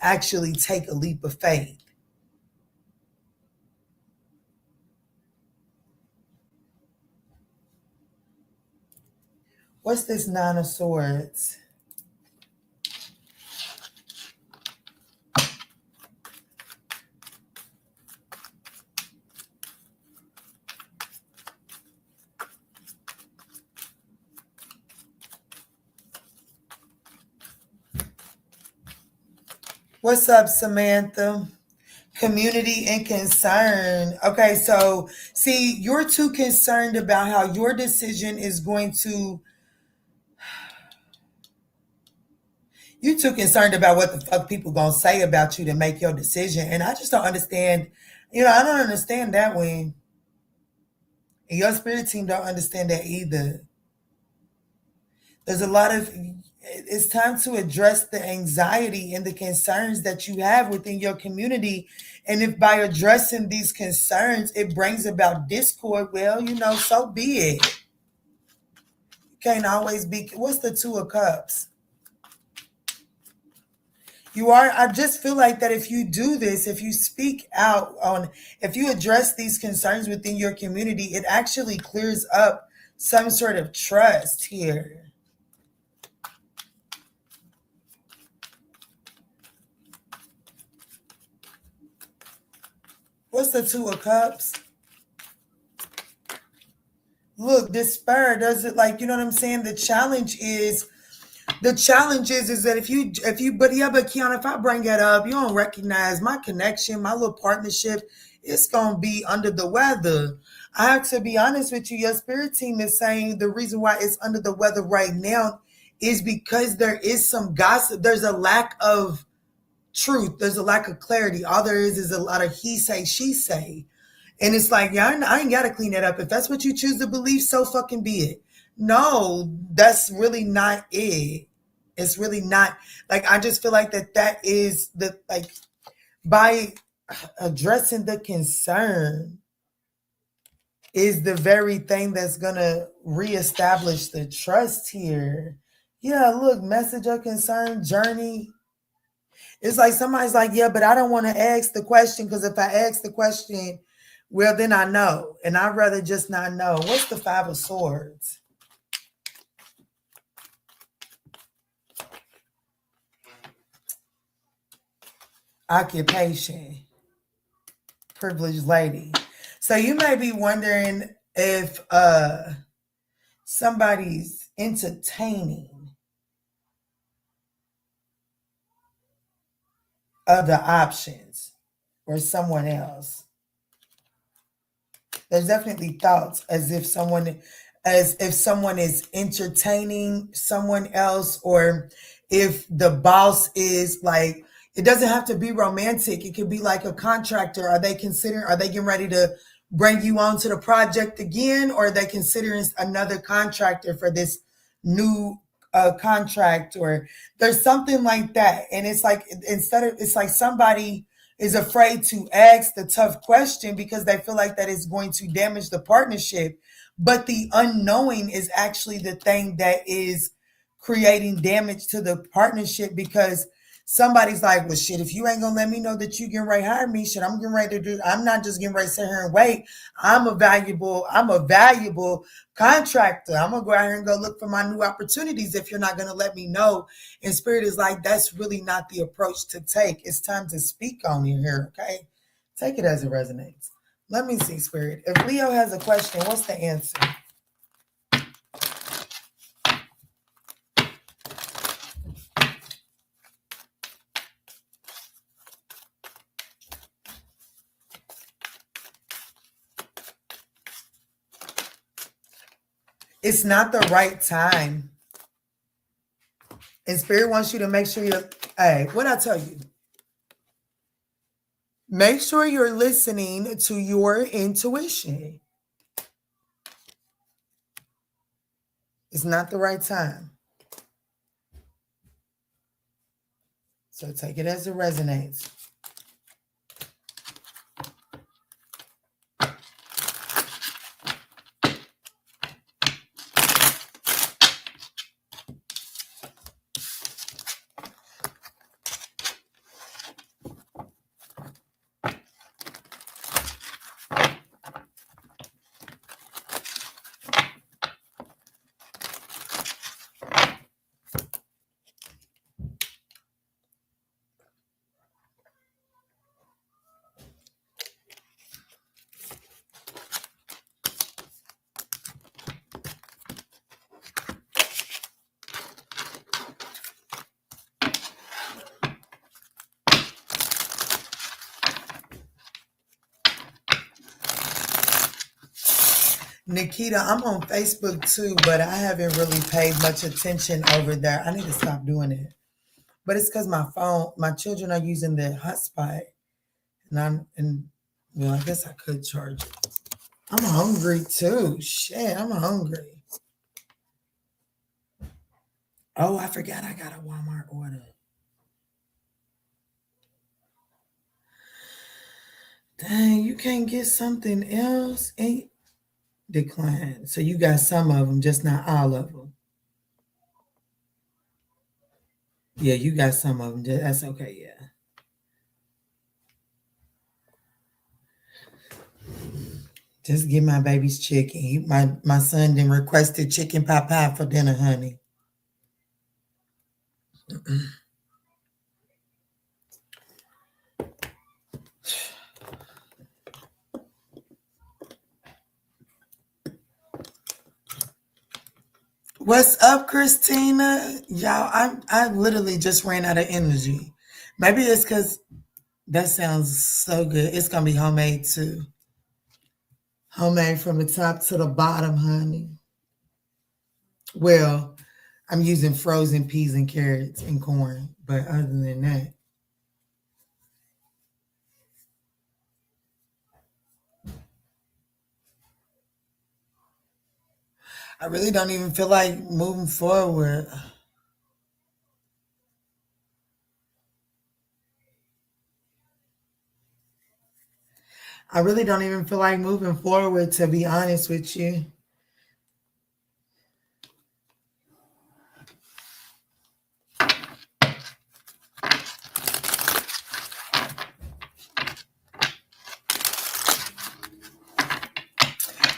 actually take a leap of faith. What's this Nine of Swords? What's up, Samantha? Community and concern. Okay, so see, you're too concerned about how your decision is going to. You too concerned about what the fuck people gonna say about you to make your decision, and I just don't understand. I don't understand that one. And your spirit team don't understand that either. There's a lot of. It's time to address the anxiety and the concerns that you have within your community. And if by addressing these concerns, it brings about discord, well, so be it. You can't always be. What's the Two of Cups? I just feel like that if you do this, if you speak out if you address these concerns within your community, it actually clears up some sort of trust here. What's the Two of Cups? Look, despair does it, like, you know what I'm saying? The challenge is that but Kiana, if I bring that up, you don't recognize my connection, my little partnership, it's gonna be under the weather. I have to be honest with you. Your spirit team is saying the reason why it's under the weather right now is because there is some gossip. There's a lack of truth. There's a lack of clarity. All there is a lot of he say, she say. And it's like, yeah, I ain't got to clean that up. If that's what you choose to believe, so fucking be it. No, that's really not it. It's really not. Like, I just feel like that is by addressing the concern is the very thing that's going to reestablish the trust here. Yeah, look, message of concern, journey. It's like somebody's like, yeah, but I don't want to ask the question, because if I ask the question, well, then I know. And I'd rather just not know. What's the Five of Swords? Occupation. Privileged lady. So you may be wondering if somebody's entertaining other options or someone else. There's definitely thoughts as if someone is entertaining someone else, or if the boss is like, it doesn't have to be romantic. It could be like a contractor. Are they getting ready to bring you on to the project again, or are they considering another contractor for this new contract, or there's something like that. And it's like, it's like somebody is afraid to ask the tough question because they feel like that is going to damage the partnership. But the unknowing is actually the thing that is creating damage to the partnership, because somebody's like, well, shit, if you ain't gonna let me know that you getting ready to hire me, shit, I'm not just getting ready to sit here and wait. I'm a valuable contractor. I'm gonna go out here and go look for my new opportunities if you're not gonna let me know. And Spirit is like, that's really not the approach to take. It's time to speak on it here, okay? Take it as it resonates. Let me see, Spirit. If Leo has a question, what's the answer? It's not the right time. And Spirit wants you to make sure what I tell you? Make sure you're listening to your intuition. It's not the right time. So take it as it resonates. Nikita, I'm on Facebook too, but I haven't really paid much attention over there. I need to stop doing it. But it's because my children are using the hotspot, and well, I guess I could charge it. I'm hungry too. Shit, I'm hungry. Oh, I forgot I got a Walmart order. Dang, you can't get something else? Ain't declined. So you got some of them, just not all of them. Yeah, you got some of them. That's okay, yeah. Just give my baby's chicken. My son then requested chicken pot pie for dinner, honey. What's up, Christina? Y'all, I literally just ran out of energy. Maybe it's because that sounds so good. It's gonna be homemade too. Homemade from the top to the bottom, honey. Well, I'm using frozen peas and carrots and corn, but other than that, I really don't even feel like moving forward. I really don't even feel like moving forward, to be honest with you.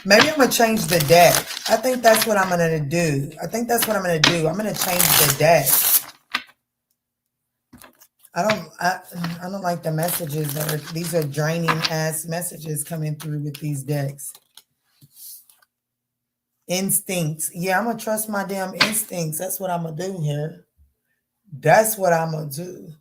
Maybe I'm gonna change the deck. I think that's what I'm gonna do. I'm gonna change the deck. I don't like the messages these are draining ass messages coming through with these decks. Instincts. Yeah, I'm gonna trust my damn instincts. That's what I'm gonna do here. That's what I'm gonna do.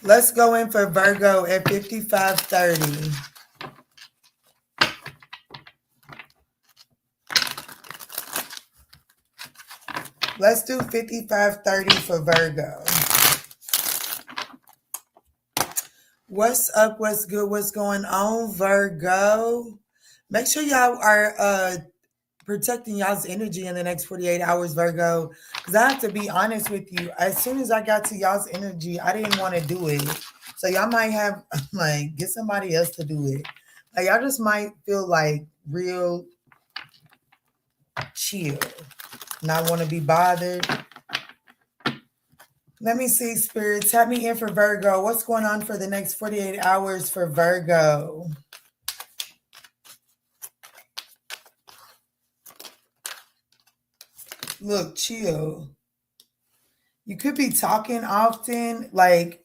Let's go in for Virgo at 5530. Let's do 5530 for Virgo. What's up? What's good? What's going on, Virgo? Make sure y'all are protecting y'all's energy in the next 48 hours, Virgo. Because I have to be honest with you. As soon as I got to y'all's energy, I didn't want to do it. So y'all might have, like, get somebody else to do it. Like, y'all just might feel like real chill. Not want to be bothered. Let me see, Spirit. Tap me in for Virgo. What's going on for the next 48 hours for Virgo? Look, chill. You could be talking often. Like,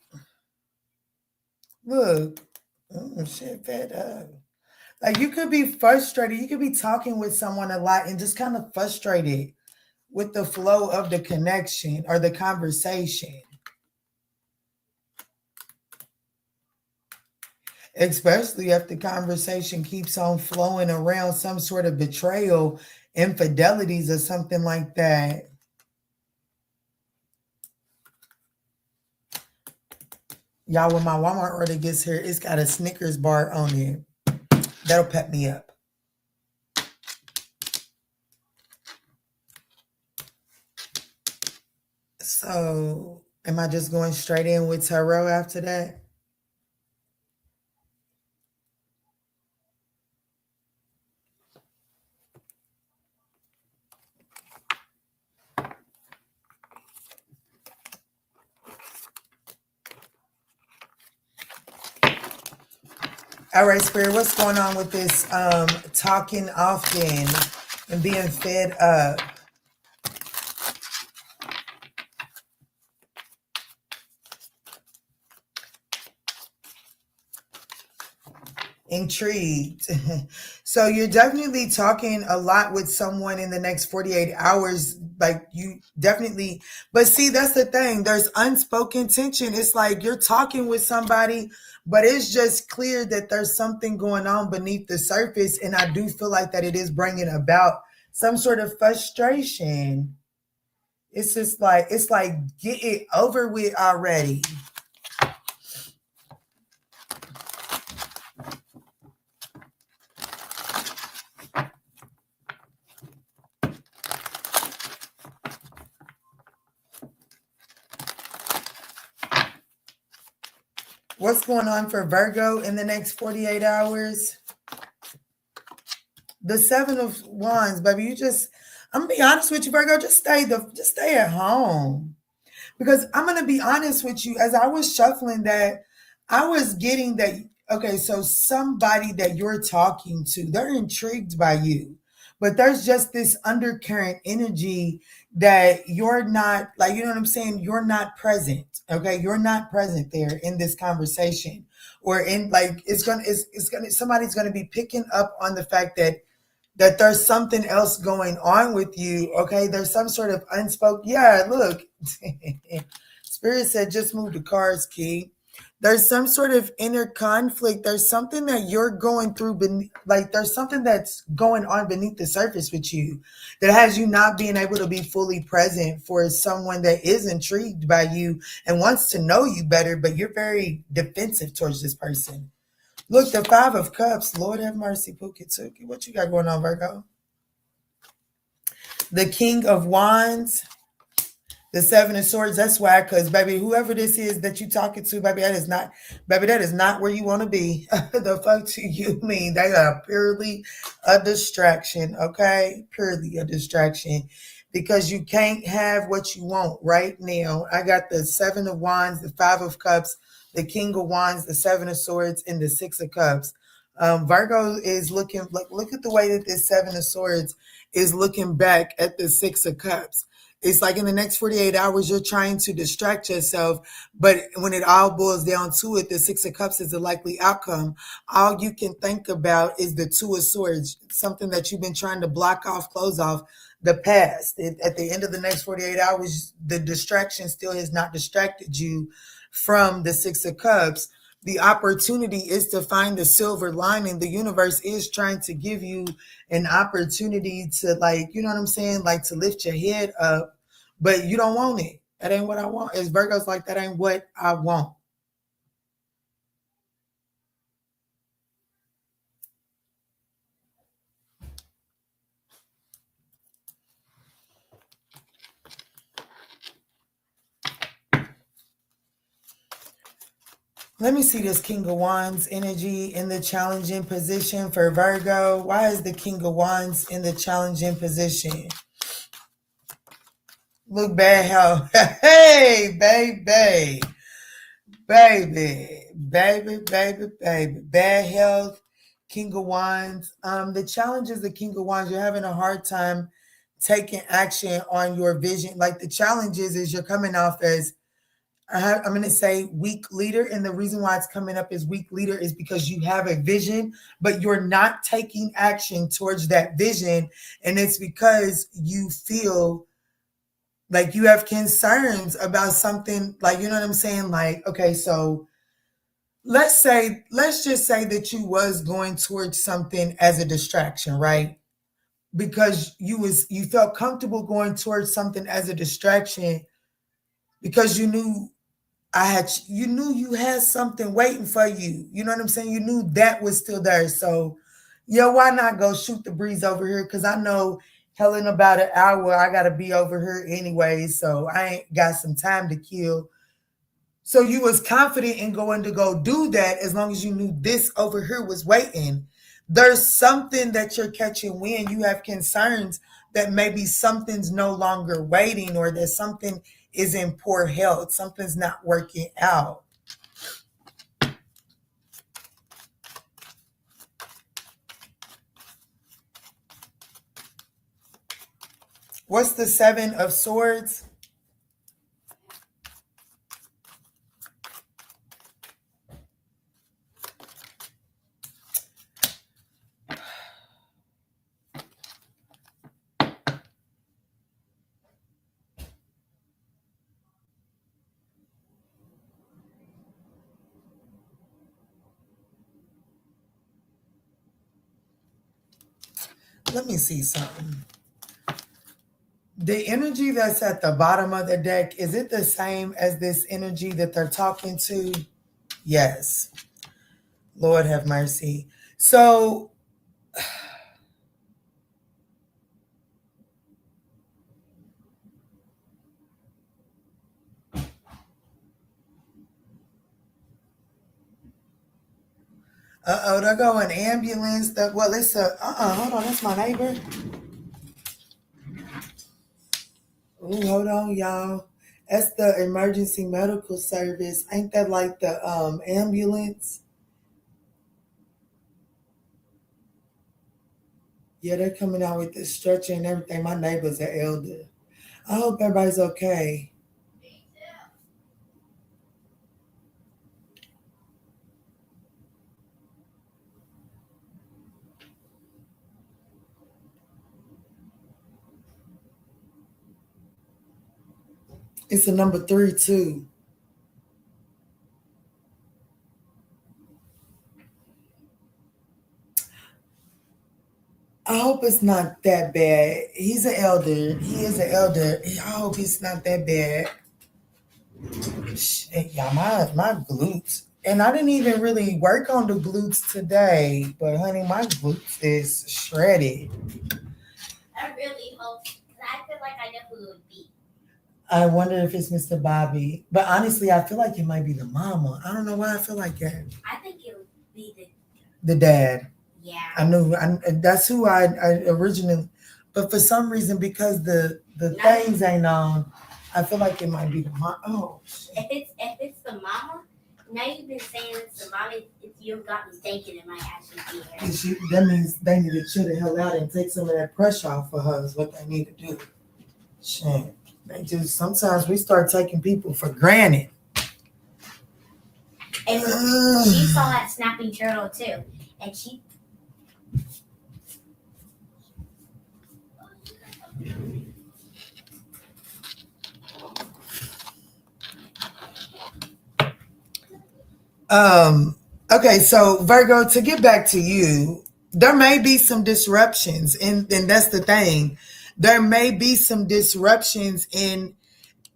look. Oh, shit, fed up. Like, you could be frustrated. You could be talking with someone a lot and just kind of frustrated with the flow of the connection or the conversation. Especially if the conversation keeps on flowing around some sort of betrayal, infidelities, or something like that. Y'all, when my Walmart order gets here, it's got a Snickers bar on it. That'll pep me up. So, am I just going straight in with tarot after that? All right, Spirit, what's going on with this talking often and being fed up? Intrigued. So you're definitely talking a lot with someone in the next 48 hours. Like you definitely, but see, that's the thing. There's unspoken tension. It's like you're talking with somebody, but it's just clear that there's something going on beneath the surface. And I do feel like that it is bringing about some sort of frustration. It's just like, it's like, get it over with already. What's going on for Virgo in the next 48 hours? The Seven of Wands, baby. I'm gonna be honest with you, Virgo. Just stay at home. Because I'm gonna be honest with you, as I was shuffling that, I was getting that, okay, so somebody that you're talking to, they're intrigued by you. But there's just this undercurrent energy that you're not, like, you know what I'm saying? You're not present. Okay. You're not present there in this conversation. Or in like it's gonna somebody's gonna be picking up on the fact that there's something else going on with you. Okay, there's some sort of unspoken. Yeah, look, Spirit said just move the cards, Key. There's some sort of inner conflict. There's something that you're going through, like there's something that's going on beneath the surface with you that has you not being able to be fully present for someone that is intrigued by you and wants to know you better, but you're very defensive towards this person. Look, the Five of Cups. Lord have mercy, Pookie Tookie. What you got going on, Virgo? The King of Wands. The Seven of Swords. That's why, because baby, whoever this is that you talking to, baby, that is not where you want to be. The fuck do you mean? They are purely a distraction, okay? Purely a distraction. Because you can't have what you want right now. I got the Seven of Wands, the Five of Cups, the King of Wands, the Seven of Swords, and the Six of Cups. Virgo is looking, look at the way that this Seven of Swords is looking back at the Six of Cups. It's like in the next 48 hours, you're trying to distract yourself. But when it all boils down to it, the Six of Cups is the likely outcome. All you can think about is the Two of Swords, something that you've been trying to block off, close off, the past. At the end of the next 48 hours, the distraction still has not distracted you from the Six of Cups. The opportunity is to find the silver lining. The universe is trying to give you an opportunity to, like, you know what I'm saying? Like to lift your head up, but you don't want it. That ain't what I want. As Virgo's like, that ain't what I want. Let me see this King of Wands energy in the challenging position for Virgo. Why is the King of Wands in the challenging position? Look, bad health. Hey, baby. Baby, baby, baby, baby. Bad health, King of Wands. The challenge is the King of Wands. You're having a hard time taking action on your vision. Like the challenge is you're coming off as, I'm going to say weak leader. And the reason why it's coming up as weak leader is because you have a vision, but you're not taking action towards that vision. And it's because you feel like you have concerns about something, like, you know what I'm saying? Like, okay, so let's just say that you was going towards something as a distraction, right? Because you felt comfortable going towards something as a distraction because you knew you had something waiting for you. You know what I'm saying? You knew that was still there. So, yeah, why not go shoot the breeze over here? Because I know hell in about an hour I gotta be over here anyway. So I ain't got some time to kill. So you was confident in going to go do that as long as you knew this over here was waiting. There's something that you're catching when you have concerns that maybe something's no longer waiting or that something is in poor health. Something's not working out. What's the Seven of Swords? let me see something. The energy that's at the bottom of the deck, is it the same as this energy that they're talking to? Yes. Lord have mercy. So, there go an ambulance. Well, it's a, hold on, that's my neighbor. Ooh, hold on, y'all. That's the emergency medical service. Ain't that like the ambulance? Yeah, they're coming out with this stretcher and everything. My neighbor's an elder. I hope everybody's okay. It's a number 3 too. I hope it's not that bad. He's an elder. He is an elder. I hope it's not that bad. Shit, y'all, my glutes. And I didn't even really work on the glutes today, but honey, my glutes is shredded. I really hope, because I feel like I know who it would be. I wonder if it's Mr. Bobby. But honestly, I feel like it might be the mama. I don't know why I feel like that. I think it would be the dad. Yeah. I knew that's who I originally, but for some reason, because the things ain't on, I feel like it might be the mom. Oh, shit. If it's the mama, now you've been saying it's the mama. If you've got me thinking, it might actually be her. That means they need to chill the hell out and take some of that pressure off for her. Is what they need to do. Shit, they just sometimes we start taking people for granted. And she saw that snapping turtle too, and she. Okay, so Virgo, to get back to you, there may be some disruptions, and that's the thing. There may be some disruptions in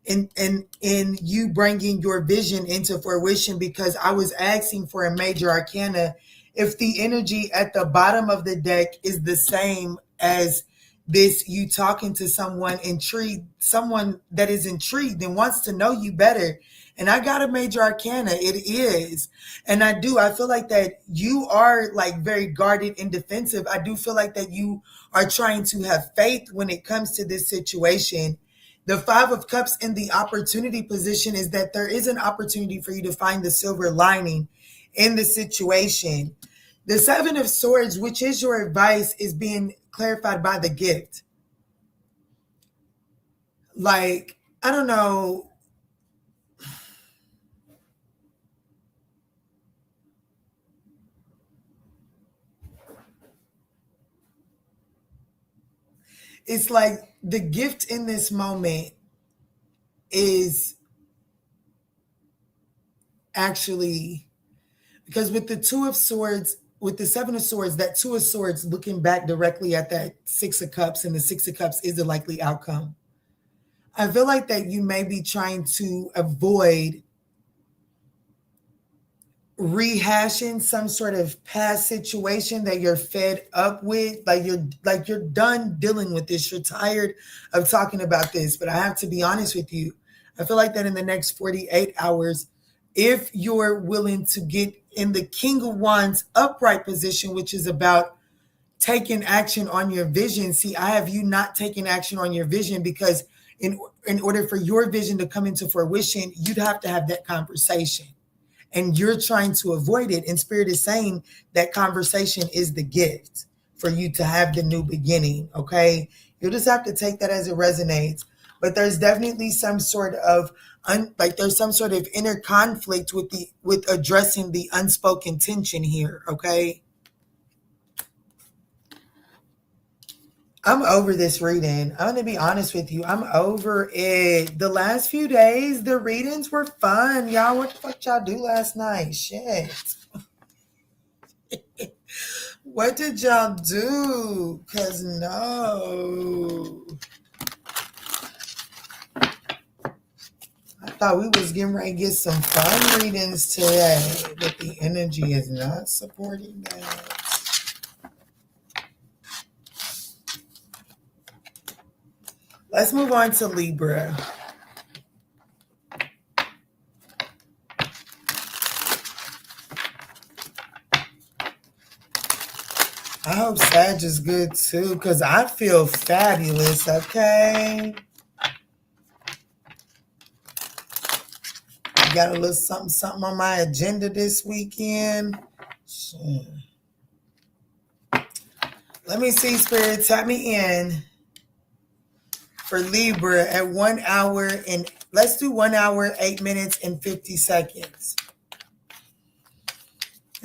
you bringing your vision into fruition, because I was asking for a major arcana. If the energy at the bottom of the deck is the same as this, you talking to someone intrigued, someone that is intrigued and wants to know you better. And I got a major arcana. It is. And I feel like that you are like very guarded and defensive. I do feel like that you are trying to have faith when it comes to this situation. The 5 of Cups in the opportunity position is that there is an opportunity for you to find the silver lining in the situation. The 7 of Swords, which is your advice, is being clarified by the gift. Like, I don't know. It's like the gift in this moment is actually, because with the 2 of Swords, with the 7 of Swords, that 2 of Swords looking back directly at that 6 of Cups, and the 6 of Cups is the likely outcome. I feel like that you may be trying to avoid rehashing some sort of past situation that you're fed up with. Like you're done dealing with this. You're tired of talking about this. But I have to be honest with you. I feel like that in the next 48 hours, if you're willing to get in the King of Wands upright position, which is about taking action on your vision. See, I have you not taking action on your vision, because in order for your vision to come into fruition, you'd have to have that conversation. And you're trying to avoid it. And Spirit is saying that conversation is the gift for you to have the new beginning, okay? You'll just have to take that as it resonates. But there's definitely some sort of, there's some sort of inner conflict with addressing the unspoken tension here, okay? I'm over this reading. I'm going to be honest with you. I'm over it. The last few days, the readings were fun. Y'all, what the fuck y'all do last night? Shit. What did y'all do? Cause no. I thought we was getting ready to get some fun readings today, but the energy is not supporting that. Let's move on to Libra. I hope Sag is good too, because I feel fabulous, okay? Got a little something on my agenda this weekend. Shit. Let me see, Spirit, tap me in for Libra at 1 hour and let's do 1 hour, 8 minutes and 50 seconds.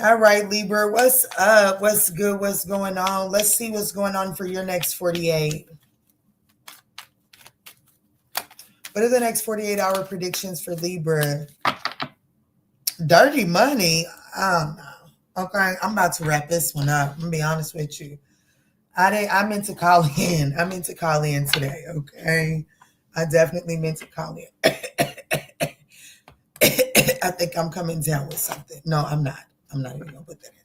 All right, Libra, what's up? What's good? What's going on? Let's see what's going on for your next 48. What are the next 48-hour predictions for Libra? Dirty money? I don't know. Okay, I'm about to wrap this one up. I'm going to be honest with you. I meant to call in. I meant to call in today, okay? I definitely meant to call in. I think I'm coming down with something. No, I'm not. I'm not even going to put that in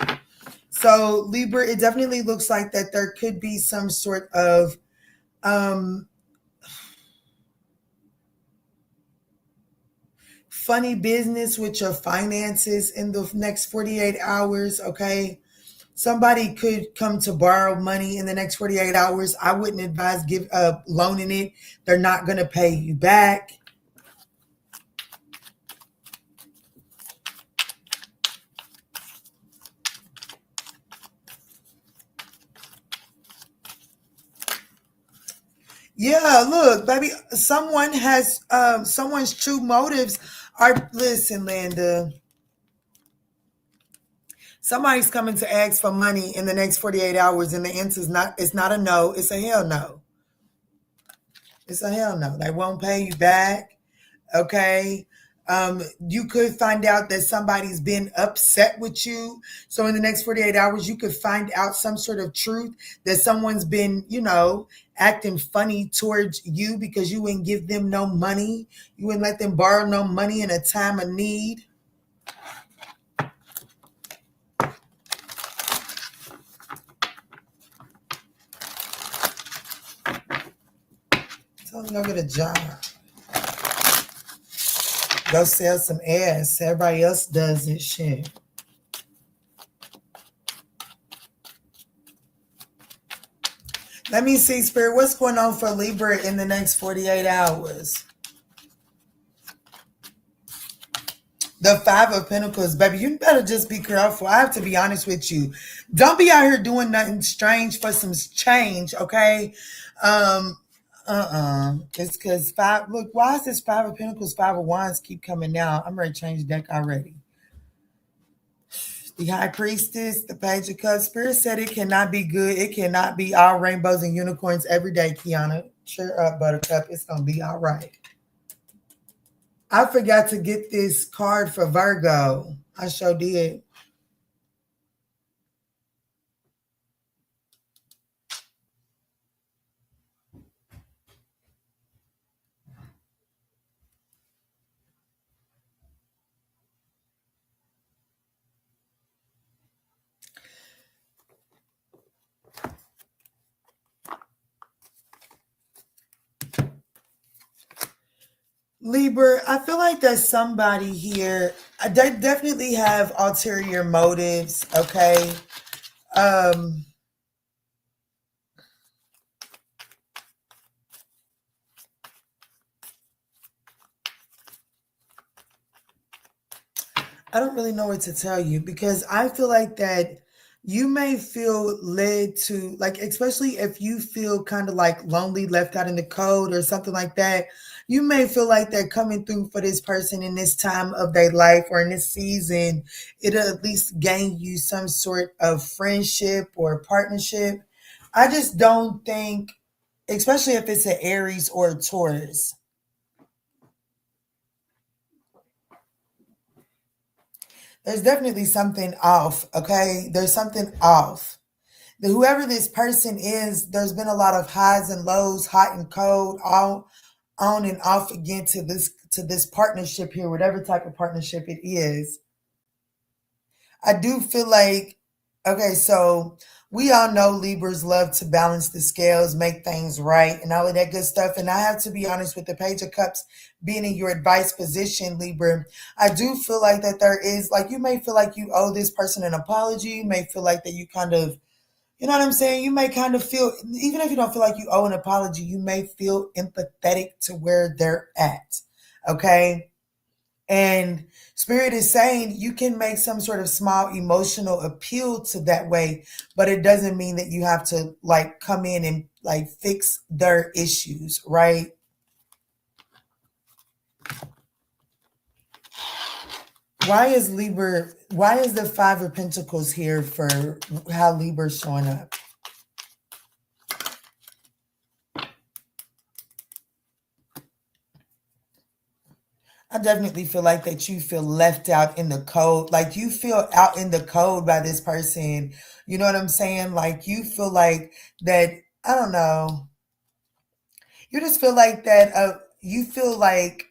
there. So, Libra, it definitely looks like that there could be some sort of funny business with your finances in the next 48 hours, okay? Somebody could come to borrow money in the next 48 hours. I wouldn't advise loaning it. They're not going to pay you back. Yeah, look, baby, someone's true motives are, listen, Linda, somebody's coming to ask for money in the next 48 hours and the answer is it's not a no, it's a hell no. It's a hell no. They won't pay you back, okay? You could find out that somebody's been upset with you. So in the next 48 hours, you could find out some sort of truth that someone's been, acting funny towards you because you wouldn't give them no money. You wouldn't let them borrow no money in a time of need. Tell them go get a job. Go sell some ass. Everybody else does it, shit. Let me see, Spirit, what's going on for Libra in the next 48 hours? The Five of Pentacles, baby, you better just be careful. I have to be honest with you. Don't be out here doing nothing strange for some change, okay? It's because look, why is this Five of Pentacles, Five of Wands keep coming out? I'm ready to change the deck already. The High Priestess, the Page of Cups. Spirit said it cannot be good. It cannot be all rainbows and unicorns every day, Kiana. Cheer up, Buttercup. It's going to be all right. I forgot to get this card for Virgo. I sure did. Libra, I feel like there's somebody here. They definitely have ulterior motives, okay? I don't really know what to tell you because I feel like that you may feel led to, like, especially if you feel kind of like lonely, left out in the cold or something like that, you may feel like they're coming through for this person in this time of their life or in this season. It'll at least gain you some sort of friendship or partnership. I just don't think, especially if it's an Aries or a Taurus, There's definitely something off, okay? There's something off. Whoever this person is, there's been a lot of highs and lows, hot and cold, all on and off again to this partnership here, whatever type of partnership it is. I do feel like, okay, so we all know Libras love to balance the scales, make things right, and all of that good stuff. And I have to be honest, with the Page of Cups being in your advice position, Libra, I do feel like that there is, like, you may feel like you owe this person an apology. You may feel like that you kind of, you know what I'm saying? You may kind of feel, even if you don't feel like you owe an apology, you may feel empathetic to where they're at, okay? And Spirit is saying you can make some sort of small emotional appeal to that way, but it doesn't mean that you have to like come in and like fix their issues, right? Why is the Five of Pentacles here for how Libra's showing up? I definitely feel like that you feel left out in the cold. Like you feel out in the cold by this person. You know what I'm saying? Like you feel like that, I don't know. You just feel like that, you feel like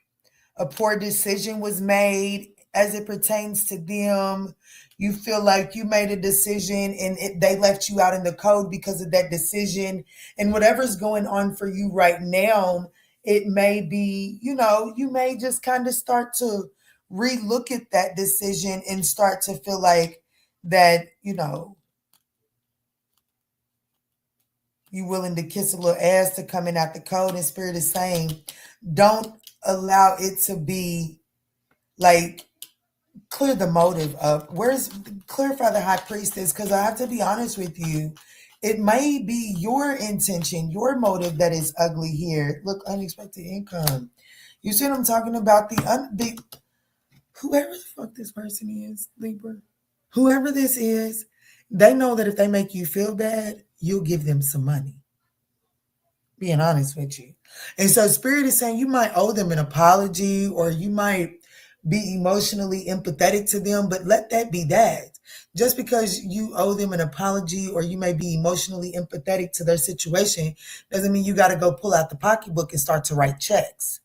a poor decision was made as it pertains to them. You feel like you made a decision and they left you out in the cold because of that decision. And whatever's going on for you right now, it may be, you may just kind of start to relook at that decision and start to feel like that, you willing to kiss a little ass to coming out the cold. And Spirit is saying, don't allow it to be like, clear the motive up. Clarify the High Priestess, because I have to be honest with you. It may be your intention, your motive that is ugly here. Look, unexpected income. You see what I'm talking about? Whoever the fuck this person is, Libra, whoever this is, they know that if they make you feel bad, you'll give them some money. Being honest with you. And so Spirit is saying you might owe them an apology, or you might be emotionally empathetic to them, but let that be that. Just because you owe them an apology or you may be emotionally empathetic to their situation doesn't mean you got to go pull out the pocketbook and start to write checks.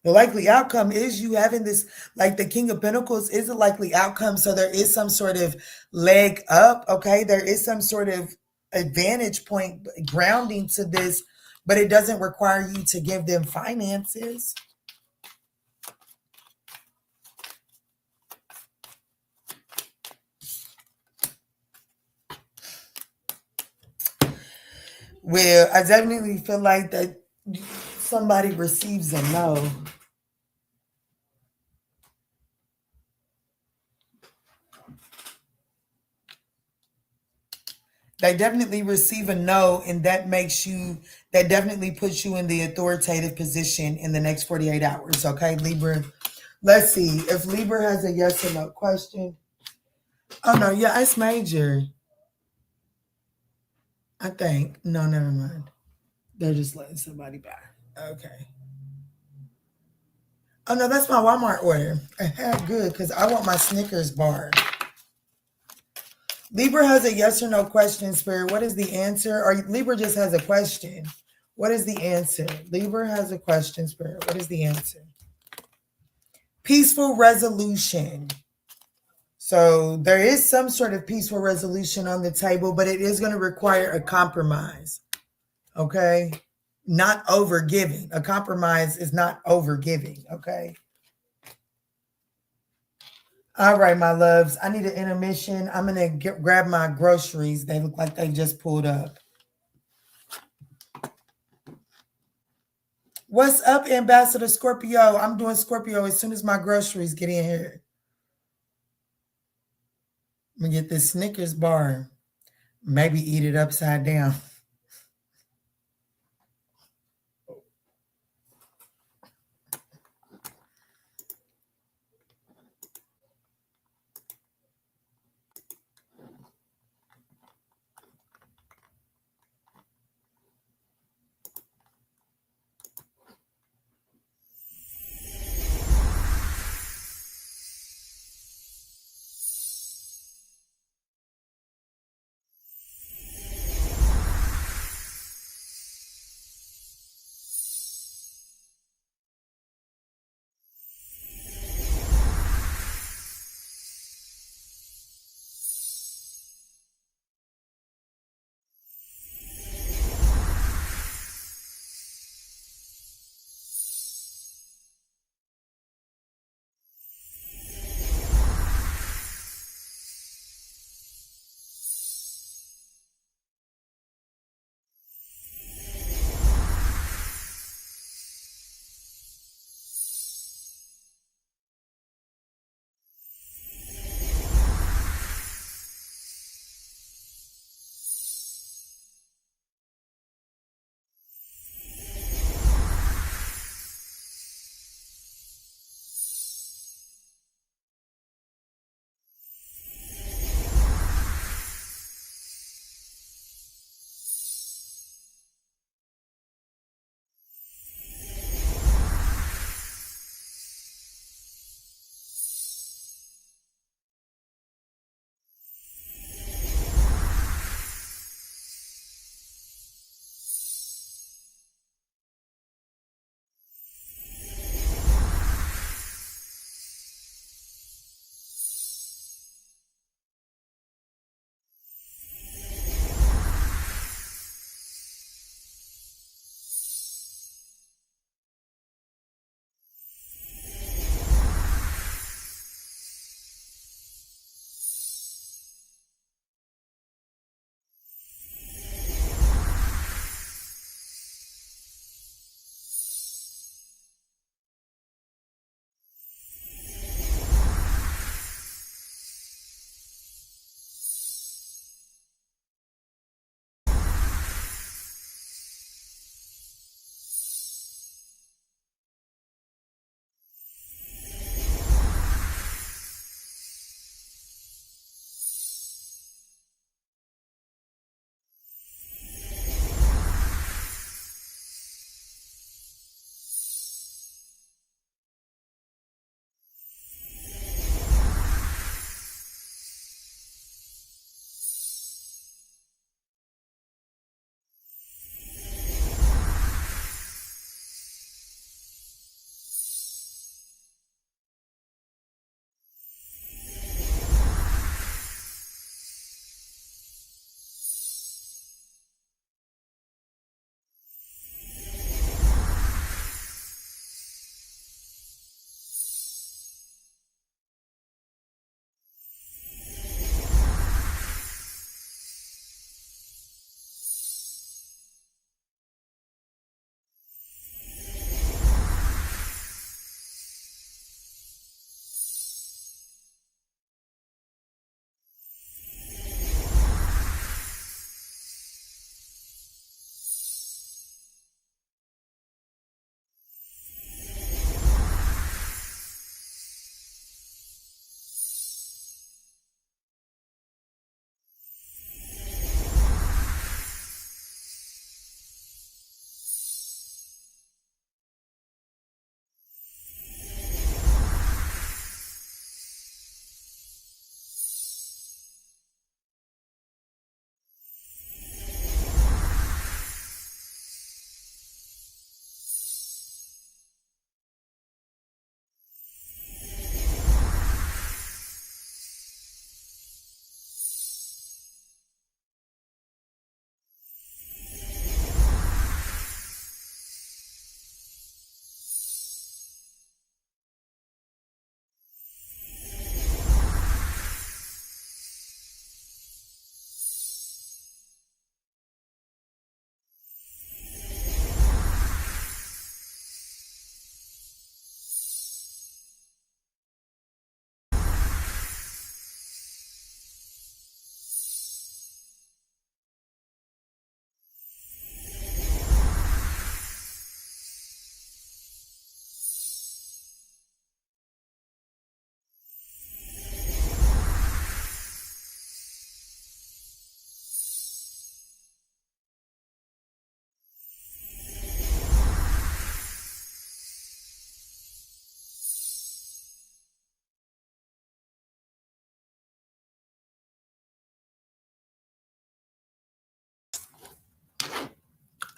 The likely outcome is you having this, like the King of Pentacles is a likely outcome. So there is some sort of leg up, okay? There is some sort of advantage point grounding to this, but it doesn't require you to give them finances. Well, I definitely feel like that somebody receives a no. They definitely receive a no, and that definitely puts you in the authoritative position in the next 48 hours. Okay, Libra. Let's see if Libra has a yes or no question. Oh no, yeah, it's major. I think. No, never mind. They're just letting somebody buy. Okay. Oh no, that's my Walmart order. Good, because I want my Snickers bar. Libra has a yes or no question, Spirit. What is the answer? Or Libra just has a question. What is the answer? Libra has a question, Spirit. What is the answer? Peaceful resolution. So there is some sort of peaceful resolution on the table, but it is going to require a compromise. Okay? Not overgiving. A compromise is not overgiving. Okay? All right, my loves. I need an intermission. I'm going to grab my groceries. They look like they just pulled up. What's up, Ambassador Scorpio? I'm doing Scorpio as soon as my groceries get in here. I'm going to get this Snickers bar. Maybe eat it upside down.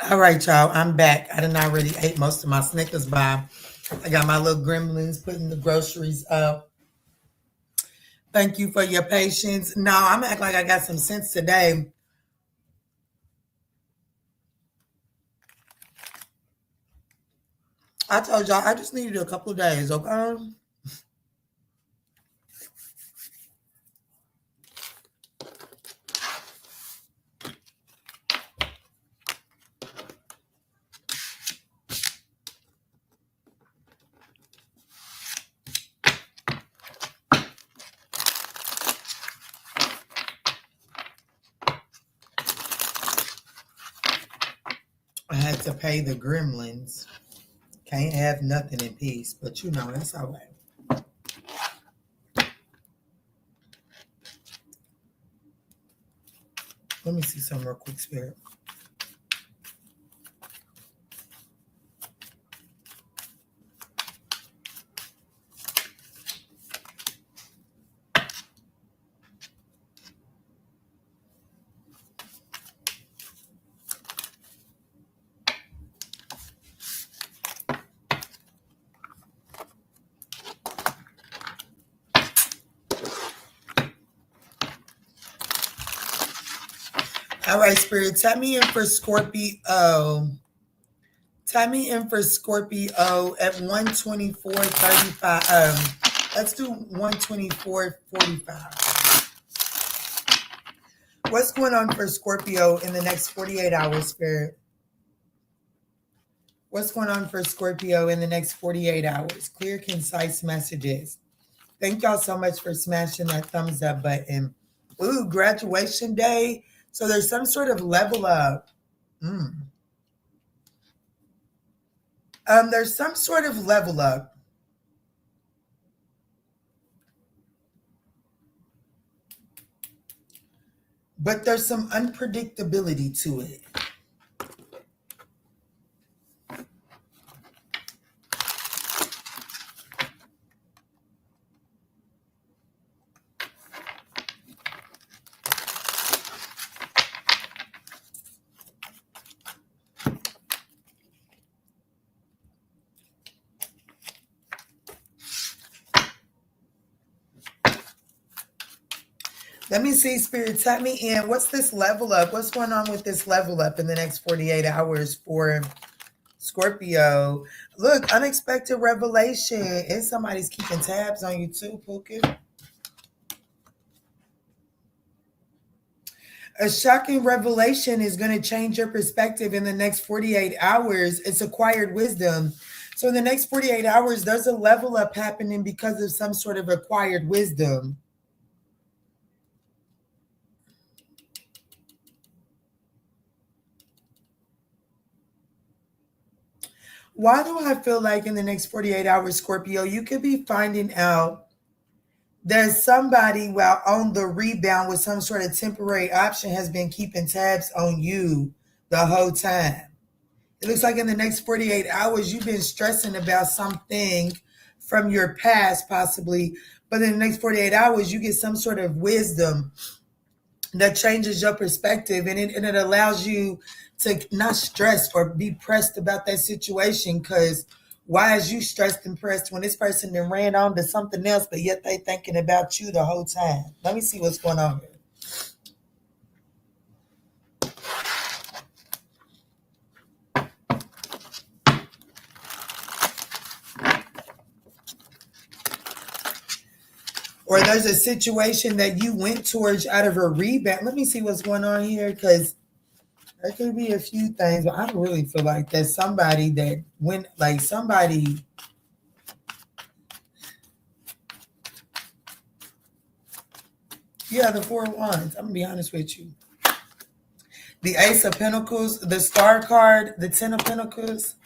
All right, y'all. I'm back. I done already ate most of my Snickers bar. I got my little gremlins putting the groceries up. Thank you for your patience. No, I'm acting like I got some sense today. I told y'all I just needed a couple of days, okay? I had to pay the gremlins. Can't have nothing in peace, but you know, that's all right. Let me see some real quick, Spirit. All right, Spirit, tap me in for Scorpio. Tap me in for Scorpio at 124.35. Let's do 124.45. What's going on for Scorpio in the next 48 hours, Spirit? What's going on for Scorpio in the next 48 hours? Clear, concise messages. Thank y'all so much for smashing that thumbs up button. Ooh, graduation day. So there's some sort of level up. There's some sort of level up. But there's some unpredictability to it. Let me see, Spirit, tap me in. What's this level up? What's going on with this level up in the next 48 hours for Scorpio? Look, unexpected revelation. And somebody's keeping tabs on you too, Pookie. A shocking revelation is going to change your perspective in the next 48 hours. It's acquired wisdom. So in the next 48 hours, there's a level up happening because of some sort of acquired wisdom. Why do I feel like in the next 48 hours, Scorpio, you could be finding out there's somebody while on the rebound with some sort of temporary option has been keeping tabs on you the whole time. It looks like in the next 48 hours, you've been stressing about something from your past, possibly. But in the next 48 hours, you get some sort of wisdom that changes your perspective, and it allows you to not stress or be pressed about that situation, because why is you stressed and pressed when this person then ran on to something else, but yet they thinking about you the whole time? Let me see what's going on here. Or there's a situation that you went towards out of a rebound. Let me see what's going on here, because there could be a few things, but I don't really feel like there's somebody that went, like somebody. Yeah, the Four of Wands. I'm going to be honest with you. The Ace of Pentacles, the Star card, the Ten of Pentacles,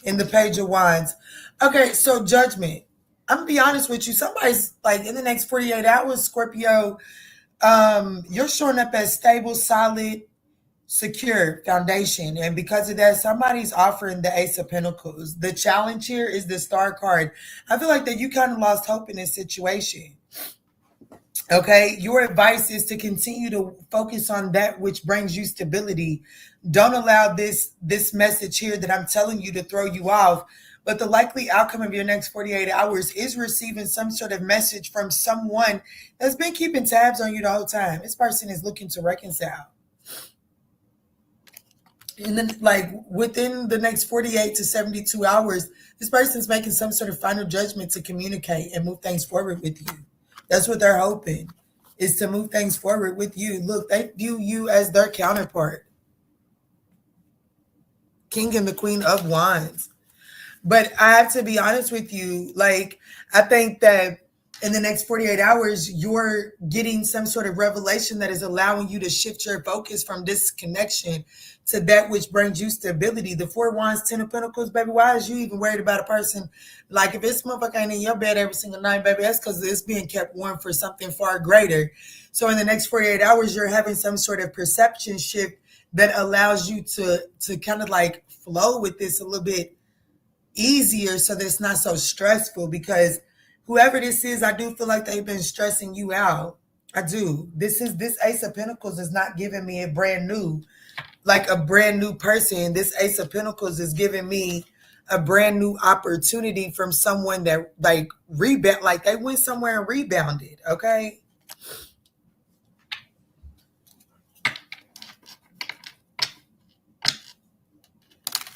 and the Page of Wands. Okay, so Judgment. I'm going to be honest with you. Somebody's like in the next 48 hours, Scorpio, you're showing up as stable, solid, secure foundation. And because of that, somebody's offering the Ace of Pentacles. The challenge here is the Star card. I feel like that you kind of lost hope in this situation. Okay, your advice is to continue to focus on that which brings you stability. Don't allow this message here that I'm telling you to throw you off. But the likely outcome of your next 48 hours is receiving some sort of message from someone that's been keeping tabs on you the whole time. This person is looking to reconcile. And then, like, within the next 48 to 72 hours, this person's making some sort of final judgment to communicate and move things forward with you. That's what they're hoping, is to move things forward with you. Look, they view you as their counterpart. King and the Queen of Wands. But I have to be honest with you, like, I think that in the next 48 hours, you're getting some sort of revelation that is allowing you to shift your focus from disconnection to that which brings you stability. The Four Wands, Ten of Pentacles, baby, why is you even worried about a person? Like, if this motherfucker ain't in your bed every single night, baby, that's because it's being kept warm for something far greater. So in the next 48 hours, you're having some sort of perception shift that allows you to kind of like flow with this a little bit easier, so that it's not so stressful. Because whoever this is, I do feel like they've been stressing you out. I do. This Ace of Pentacles is not giving me a brand new person. This Ace of Pentacles is giving me a brand new opportunity from someone that like they went somewhere and rebounded. Okay.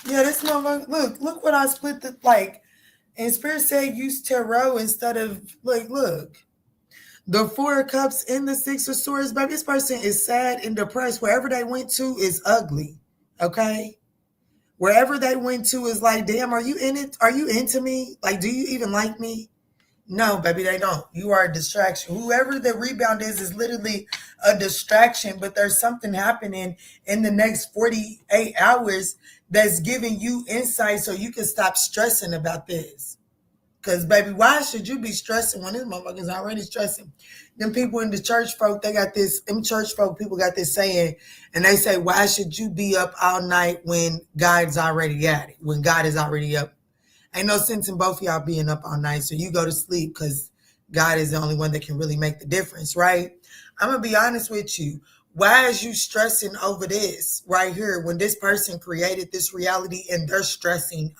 Yeah, this motherfucker, look what I split the, like, and Spirit said use tarot instead of, like, look. The Four of Cups and the Six of Swords, baby, this person is sad and depressed. Wherever they went to is ugly, okay? Wherever they went to is like, damn, are you in it? Are you into me? Like, do you even like me? No, baby, they don't. You are a distraction. Whoever the rebound is literally a distraction, but there's something happening in the next 48 hours that's giving you insight so you can stop stressing about this. Because, baby, why should you be stressing when this motherfucker's already stressing? Them people in the church folk, people got this saying, and they say, why should you be up all night when God's already at it, when God is already up? Ain't no sense in both of y'all being up all night, so you go to sleep because God is the only one that can really make the difference, right? I'm going to be honest with you. Why is you stressing over this right here when this person created this reality and they're stressing?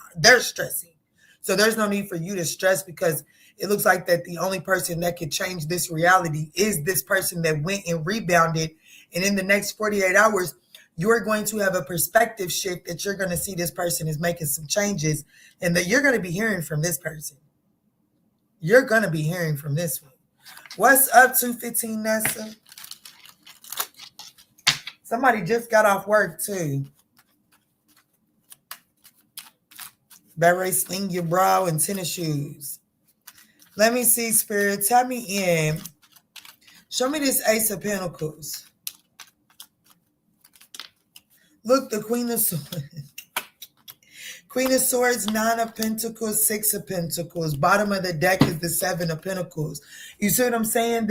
So there's no need for you to stress, because it looks like that the only person that could change this reality is this person that went and rebounded. And in the next 48 hours, you're going to have a perspective shift that you're going to see this person is making some changes, and that you're going to be hearing from this person. You're going to be hearing from this one. What's up, 215 Nessa? Somebody just got off work too. Beret, sling your bra, and tennis shoes. Let me see, Spirit. Tap me in. Show me this Ace of Pentacles. Look, the Queen of Swords. Queen of Swords, Nine of Pentacles, Six of Pentacles. Bottom of the deck is the Seven of Pentacles. You see what I'm saying?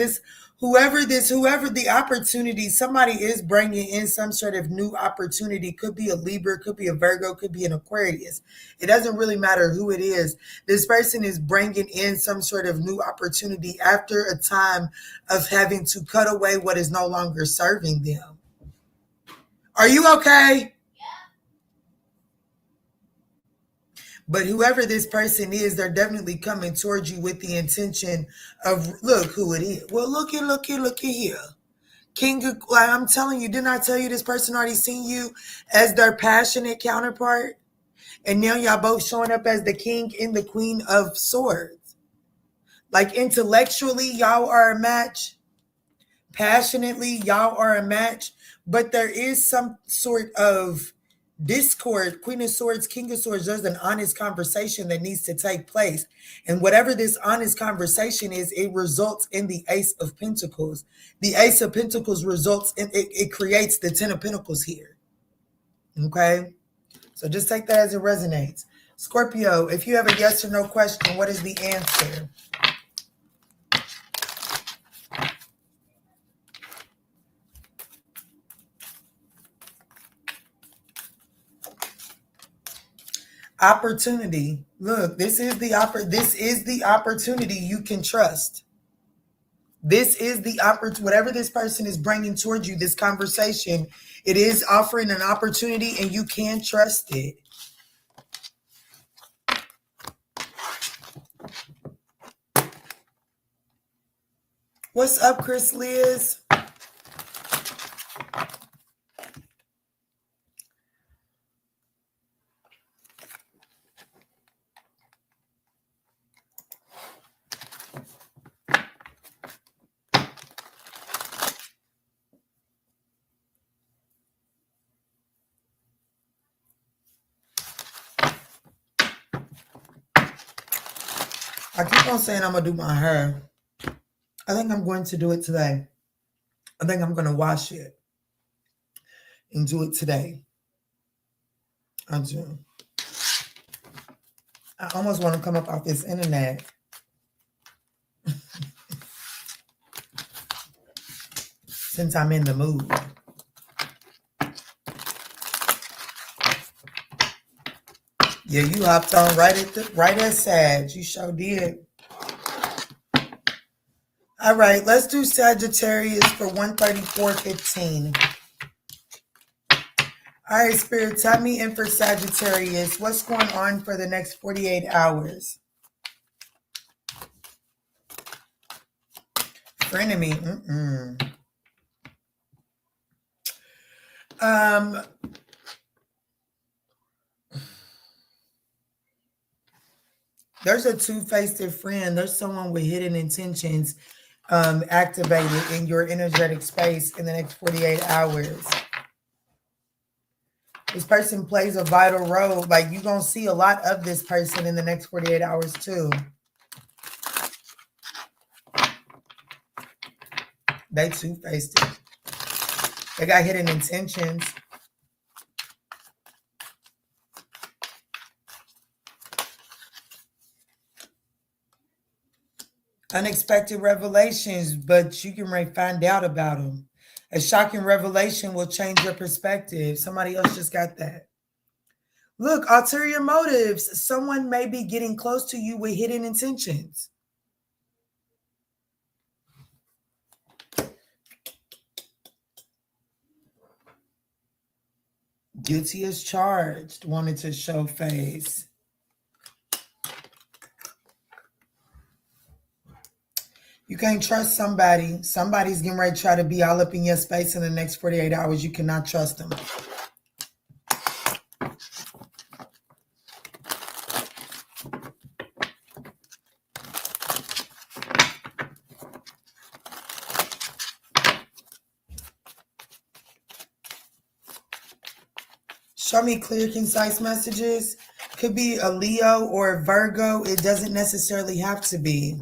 Whoever the opportunity, somebody is bringing in some sort of new opportunity. Could be a Libra, could be a Virgo, could be an Aquarius. It doesn't really matter who it is. This person is bringing in some sort of new opportunity after a time of having to cut away what is no longer serving them. Are you okay? But whoever this person is, they're definitely coming towards you with the intention of, look who it is. Well, look here. King of, I'm telling you, didn't I tell you this person already seen you as their passionate counterpart? And now y'all both showing up as the King and the Queen of Swords. Like, intellectually, y'all are a match. Passionately, y'all are a match. But there is some sort of discord. Queen of Swords, King of Swords, there's an honest conversation that needs to take place. And whatever this honest conversation is, it results in the Ace of Pentacles. The Ace of Pentacles results in, it creates the Ten of Pentacles here. Okay? So just take that as it resonates. Scorpio, if you have a yes or no question, what is the answer? Opportunity. Look, this is the opportunity you can trust. This is the opportunity, whatever this person is bringing towards you, this conversation, it is offering an opportunity and you can trust it. What's up, Chris Liz? I keep on saying I'm going to do my hair. I think I'm going to do it today. I think I'm going to wash it and do it today. I do. I almost want to come up off this internet. Since I'm in the mood. Yeah, you hopped on right at Sag. You sure did. All right, let's do Sagittarius for 134.15. All right, Spirit, tap me in for Sagittarius. What's going on for the next 48 hours? Frenemy. There's a two-faced friend. There's someone with hidden intentions activated in your energetic space in the next 48 hours. This person plays a vital role. Like, you're going to see a lot of this person in the next 48 hours too. They two-faced it. They got hidden intentions. Unexpected revelations, but you can find out about them. A shocking revelation will change your perspective. Somebody else just got that. Look, ulterior motives. Someone may be getting close to you with hidden intentions. Guilty as charged. Wanted to show face. You can't trust somebody. Somebody's getting ready to try to be all up in your space in the next 48 hours. You cannot trust them. Show me clear, concise messages. Could be a Leo or a Virgo. It doesn't necessarily have to be.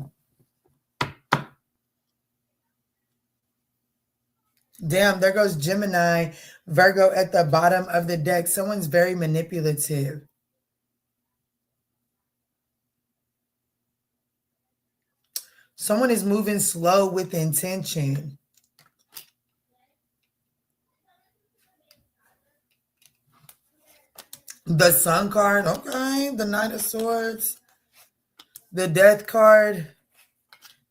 Damn, there goes Gemini, Virgo at the bottom of the deck. Someone's very manipulative. Someone is moving slow with intention. The Sun card, okay. The Knight of Swords. The Death card.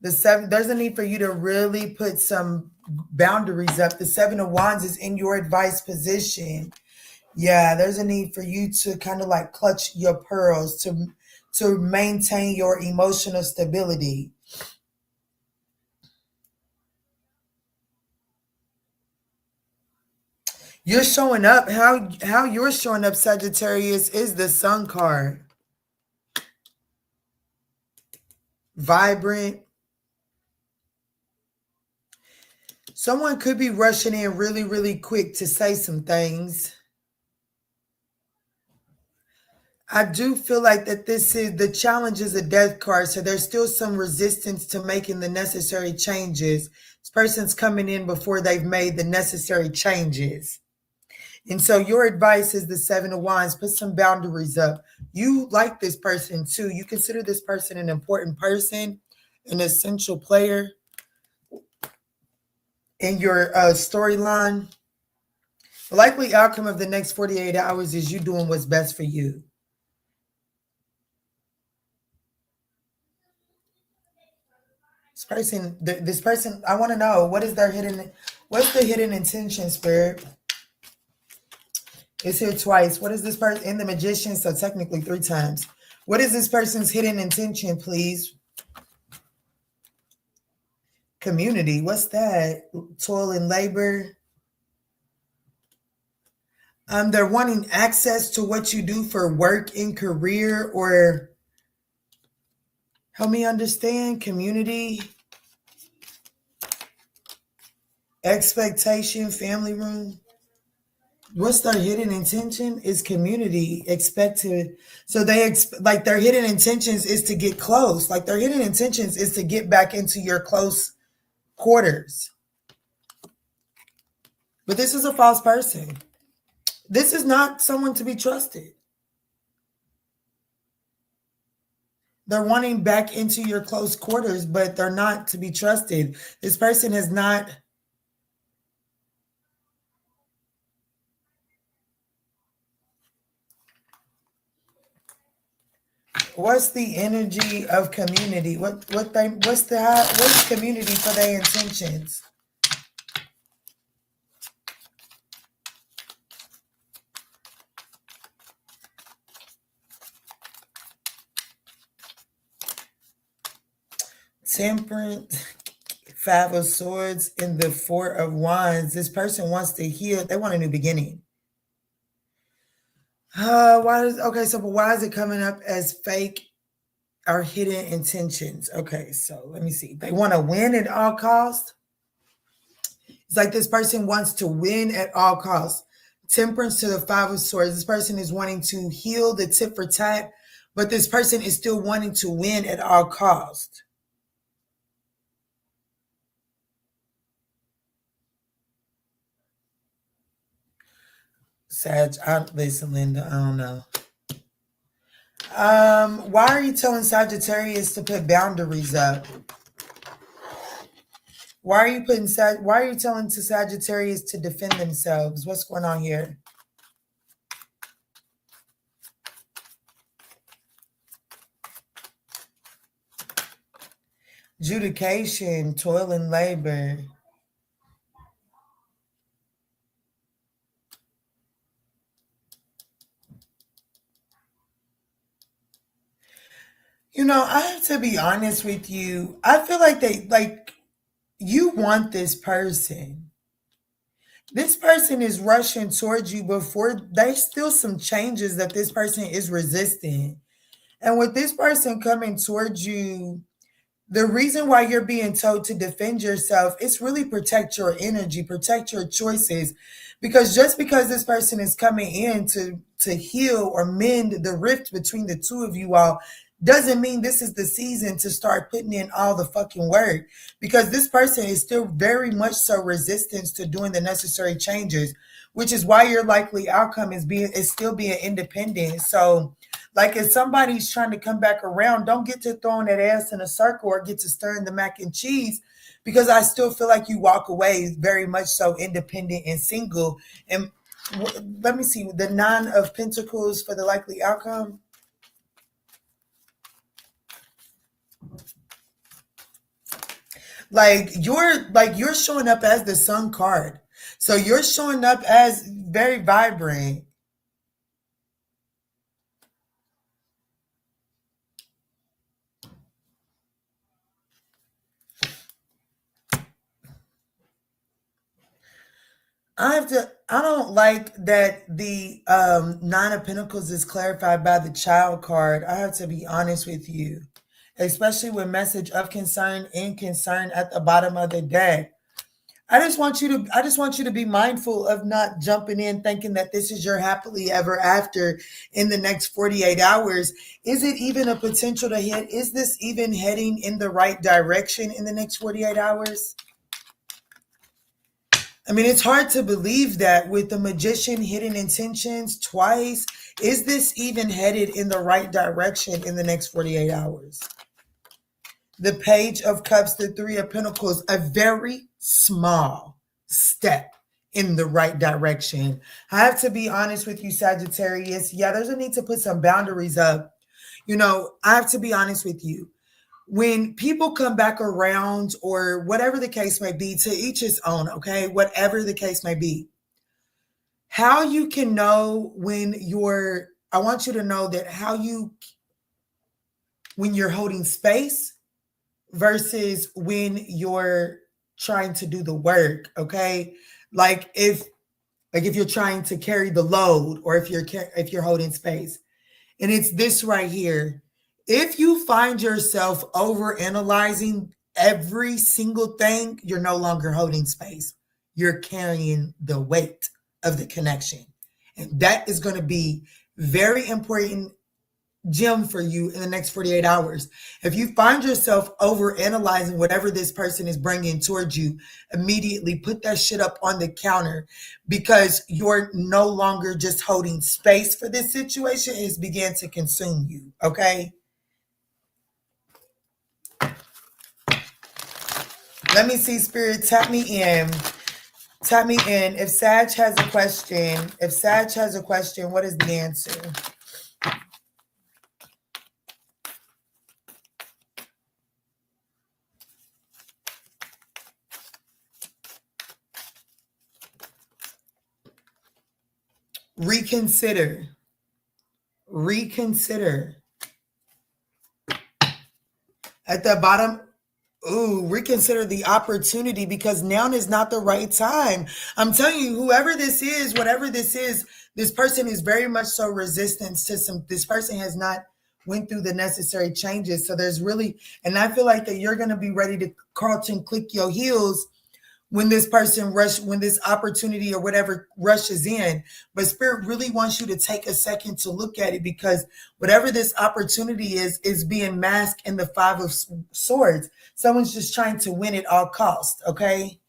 The Seven, there's a need for you to really put some boundaries up. The Seven of Wands is in your advice position. Yeah, there's a need for you to kind of like clutch your pearls to maintain your emotional stability. You're showing up. How you're showing up, Sagittarius, is the Sun card. Vibrant. Someone could be rushing in really, really quick to say some things. I do feel like that this is the challenge is a death card. So there's still some resistance to making the necessary changes. This person's coming in before they've made the necessary changes. And so your advice is the Seven of Wands. Put some boundaries up. You like this person too. You consider this person an important person, an essential player in your storyline. The likely outcome of the next 48 hours is you doing what's best for you. This person, I want to know, what's the hidden intention, Spirit? It's here twice. What is this person in the Magician? So technically 3 times. What is this person's hidden intention, please? Community. What's that? Toil and labor. They're wanting access to what you do for work and career, or help me understand. Community. Expectation. Family room. What's their hidden intention? Is community expected. So like their hidden intentions is to get close. Like their hidden intentions is to get back into your close quarters. But this is a false person. This is not someone to be trusted. They're wanting back into your close quarters, but they're not to be trusted. This person has not. What's the energy of community? What's community for their intentions? Temperance, 5 of Swords, and the 4 of Wands. This person wants to heal. They want a new beginning. Why is it coming up as fake or hidden intentions? Okay, so let me see. They want to win at all costs. It's like this person wants to win at all costs. Temperance to the 5 of Swords. This person is wanting to heal the tit for tat, but this person is still wanting to win at all costs. Sag, listen, Linda, I don't know. Why are you telling Sagittarius to put boundaries up? Why are you telling Sagittarius to defend themselves? What's going on here? Judication, toil and labor. I have to be honest with you. I feel like you want this person. This person is rushing towards you before there's still some changes that this person is resisting. And with this person coming towards you, the reason why you're being told to defend yourself is really protect your energy, protect your choices. Because just because this person is coming in to heal or mend the rift between the two of you all doesn't mean this is the season to start putting in all the fucking work. Because this person is still very much so resistant to doing the necessary changes, which is why your likely outcome is still being independent. So like if somebody's trying to come back around, don't get to throwing that ass in a circle or get to stirring the mac and cheese, because I still feel like you walk away very much so independent and single. And let me see, the 9 of Pentacles for the likely outcome. You're showing up as the Sun card. So you're showing up as very vibrant. I don't like that the 9 of Pentacles is clarified by the Child card. I have to be honest with you, especially with message of concern and concern at the bottom of the deck. I just want you to be mindful of not jumping in thinking that this is your happily ever after in the next 48 hours. Is it even a potential to hit? Is this even heading in the right direction in the next 48 hours? I mean, it's hard to believe that with the Magician, hidden intentions twice. Is this even headed in the right direction in the next 48 hours? The Page of Cups, the 3 of Pentacles, a very small step in the right direction. I have to be honest with you, Sagittarius. Yeah, there's a need to put some boundaries up. I have to be honest with you. when people come back around, or whatever the case may be, to each his own, okay? Whatever the case may be. How you can know when I want you to know that when you're holding space versus when you're trying to do the work, okay? Like if you're trying to carry the load, or if you're holding space. And it's this right here. If you find yourself over analyzing every single thing, you're no longer holding space. You're carrying the weight of the connection. And that is going to be very important gem for you in the next 48 hours. If you find yourself over analyzing whatever this person is bringing towards you, immediately put that shit up on the counter, because you're no longer just holding space for this situation. It's began to consume you. Okay. Let me see, Spirit. Tap me in. Tap me in. If Sag has a question, what is the answer? Reconsider. At the bottom, reconsider the opportunity, because now is not the right time. I'm telling you, whoever this is, whatever this is, this person is very much so resistant to this person has not went through the necessary changes. So there's really, and I feel like that you're going to be ready to Carlton click your heels when this when this opportunity or whatever rushes in. But Spirit really wants you to take a second to look at it, because whatever this opportunity is being masked in the Five of Swords. Someone's just trying to win at all costs, okay?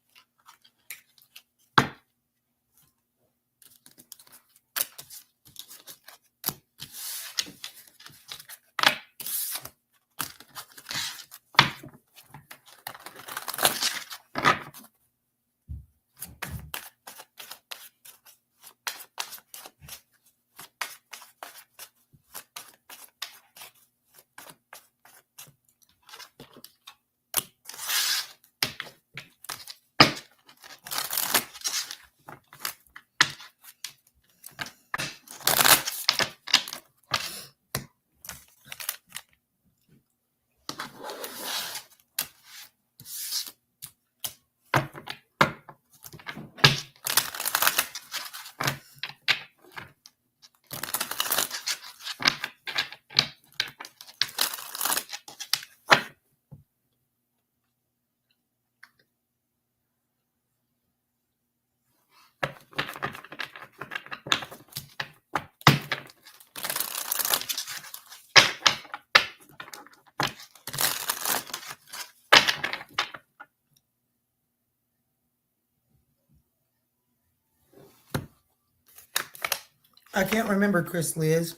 I can't remember, Chris Liz.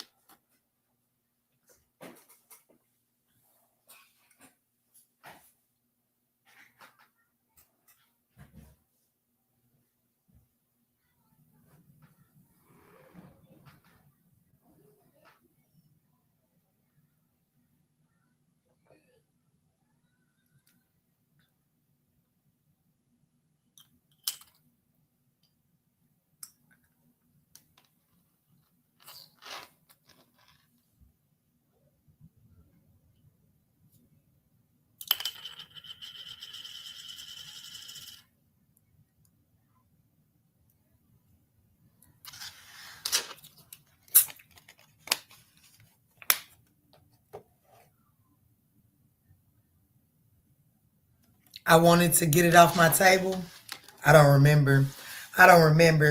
I wanted to get it off my table. I don't remember.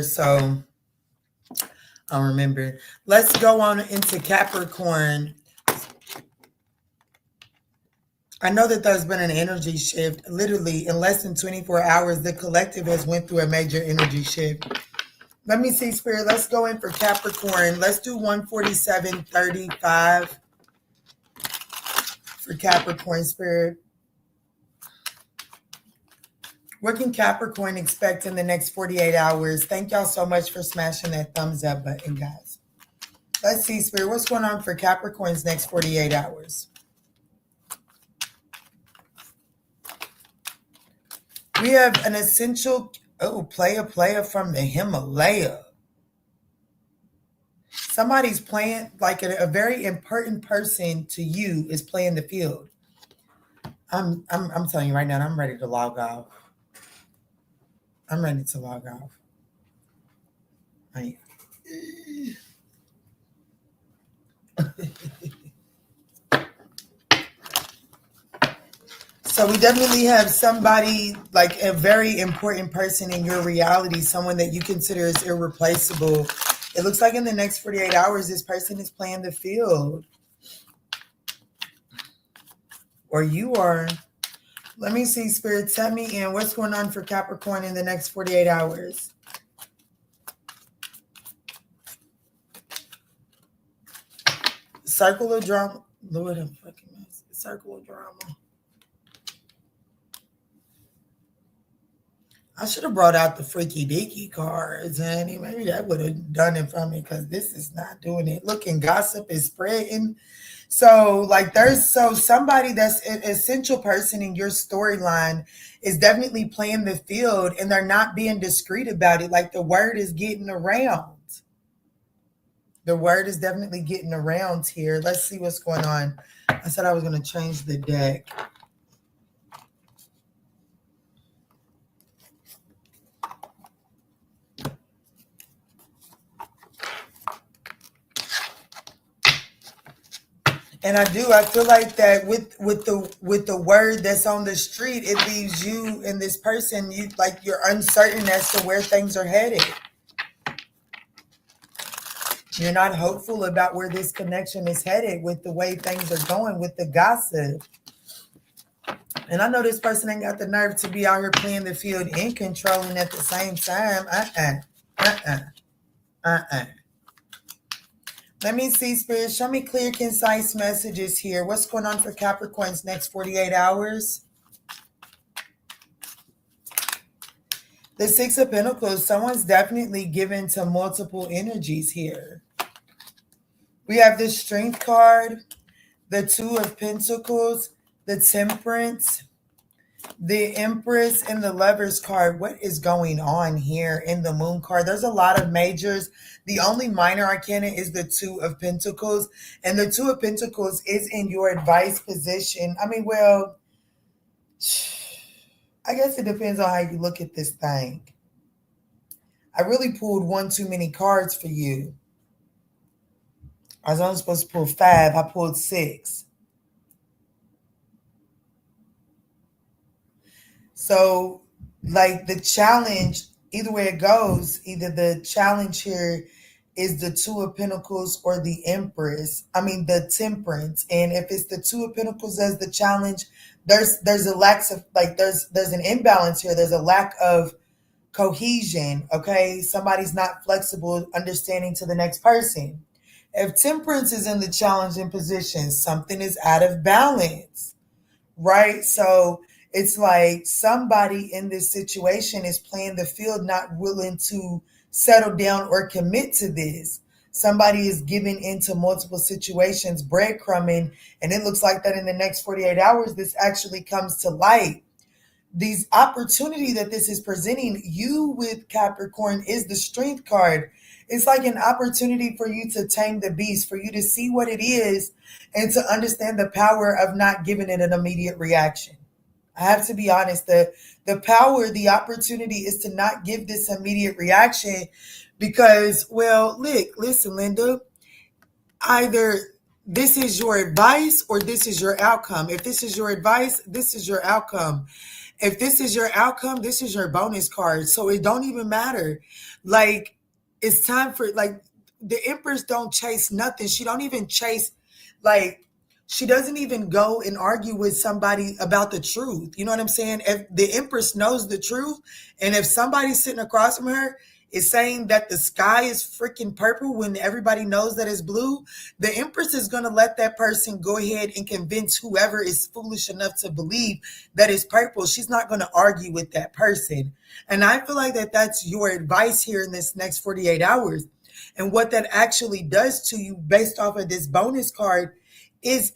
So I don't remember. Let's go on into Capricorn. I know that there's been an energy shift. Literally, in less than 24 hours, the collective has went through a major energy shift. Let me see, Spirit. Let's go in for Capricorn. Let's do 147.35 for Capricorn, Spirit. What can Capricorn expect in the next 48 hours? Thank y'all so much for smashing that thumbs up button, guys. Let's see, Spirit. What's going on for Capricorn's next 48 hours? We have an essential, player from the Himalaya. Somebody's playing, like a very important person to you is playing the field. I'm telling you right now, I'm ready to log off. I'm ready to log off. So we definitely have somebody, like a very important person in your reality, someone that you consider as irreplaceable. It looks like in the next 48 hours, this person is playing the field. Or you are. Let me see, Spirit, tell me in what's going on for Capricorn in the next 48 hours. Circle of drama. Lord have fucking mercy. Circle of drama. I should have brought out the freaky deaky cards, honey. Maybe that would have done it for me, because this is not doing it. Look, and gossip is spreading. So, like, somebody that's an essential person in your storyline is definitely playing the field, and they're not being discreet about it. Like, the word is getting around. The word is definitely getting around here. Let's see what's going on. I said I was going to change the deck. And I feel like that with the word that's on the street, it leaves you and this person, you're uncertain as to where things are headed. You're not hopeful about where this connection is headed with the way things are going with the gossip. And I know this person ain't got the nerve to be out here playing the field and controlling at the same time. Let me see, Spirit. Show me clear, concise messages here. What's going on for Capricorn's next 48 hours? The Six of Pentacles. Someone's definitely given to multiple energies here. We have the Strength card, the Two of Pentacles, the Temperance, the Empress, and the Lovers card. What is going on here in the Moon card? There's a lot of majors. The only minor arcana is the Two of Pentacles, and the Two of Pentacles is in your advice position. I mean, well, I guess it depends on how you look at this thing. I really pulled one too many cards for you. I was only supposed to pull 5. I pulled 6. So, like, the challenge, either way it goes, either the challenge here is the Two of Pentacles or the Empress. I mean, the Temperance. And if it's the Two of Pentacles as the challenge, there's a lack of, like, there's an imbalance here. There's a lack of cohesion, okay? Somebody's not flexible, understanding to the next person. If Temperance is in the challenging position, something is out of balance, right? So it's like somebody in this situation is playing the field, not willing to settle down or commit to this. Somebody is giving into multiple situations, breadcrumbing, and it looks like that in the next 48 hours, this actually comes to light. These opportunity that this is presenting you with Capricorn is the Strength card. It's like an opportunity for you to tame the beast, for you to see what it is and to understand the power of not giving it an immediate reaction. I have to be honest, the power, the opportunity is to not give this immediate reaction because, well, listen, Linda, either this is your advice or this is your outcome. If this is your advice, this is your outcome. If this is your outcome, this is your bonus card. So it don't even matter. Like, it's time for, like, the Empress don't chase nothing. She don't even chase, like, she doesn't even go and argue with somebody about the truth. You know what I'm saying? If the Empress knows the truth, and if somebody sitting across from her is saying that the sky is freaking purple when everybody knows that it's blue, the Empress is going to let that person go ahead and convince whoever is foolish enough to believe that it's purple. She's not going to argue with that person. And I feel like that's your advice here in this next 48 hours. And what that actually does to you based off of this bonus card is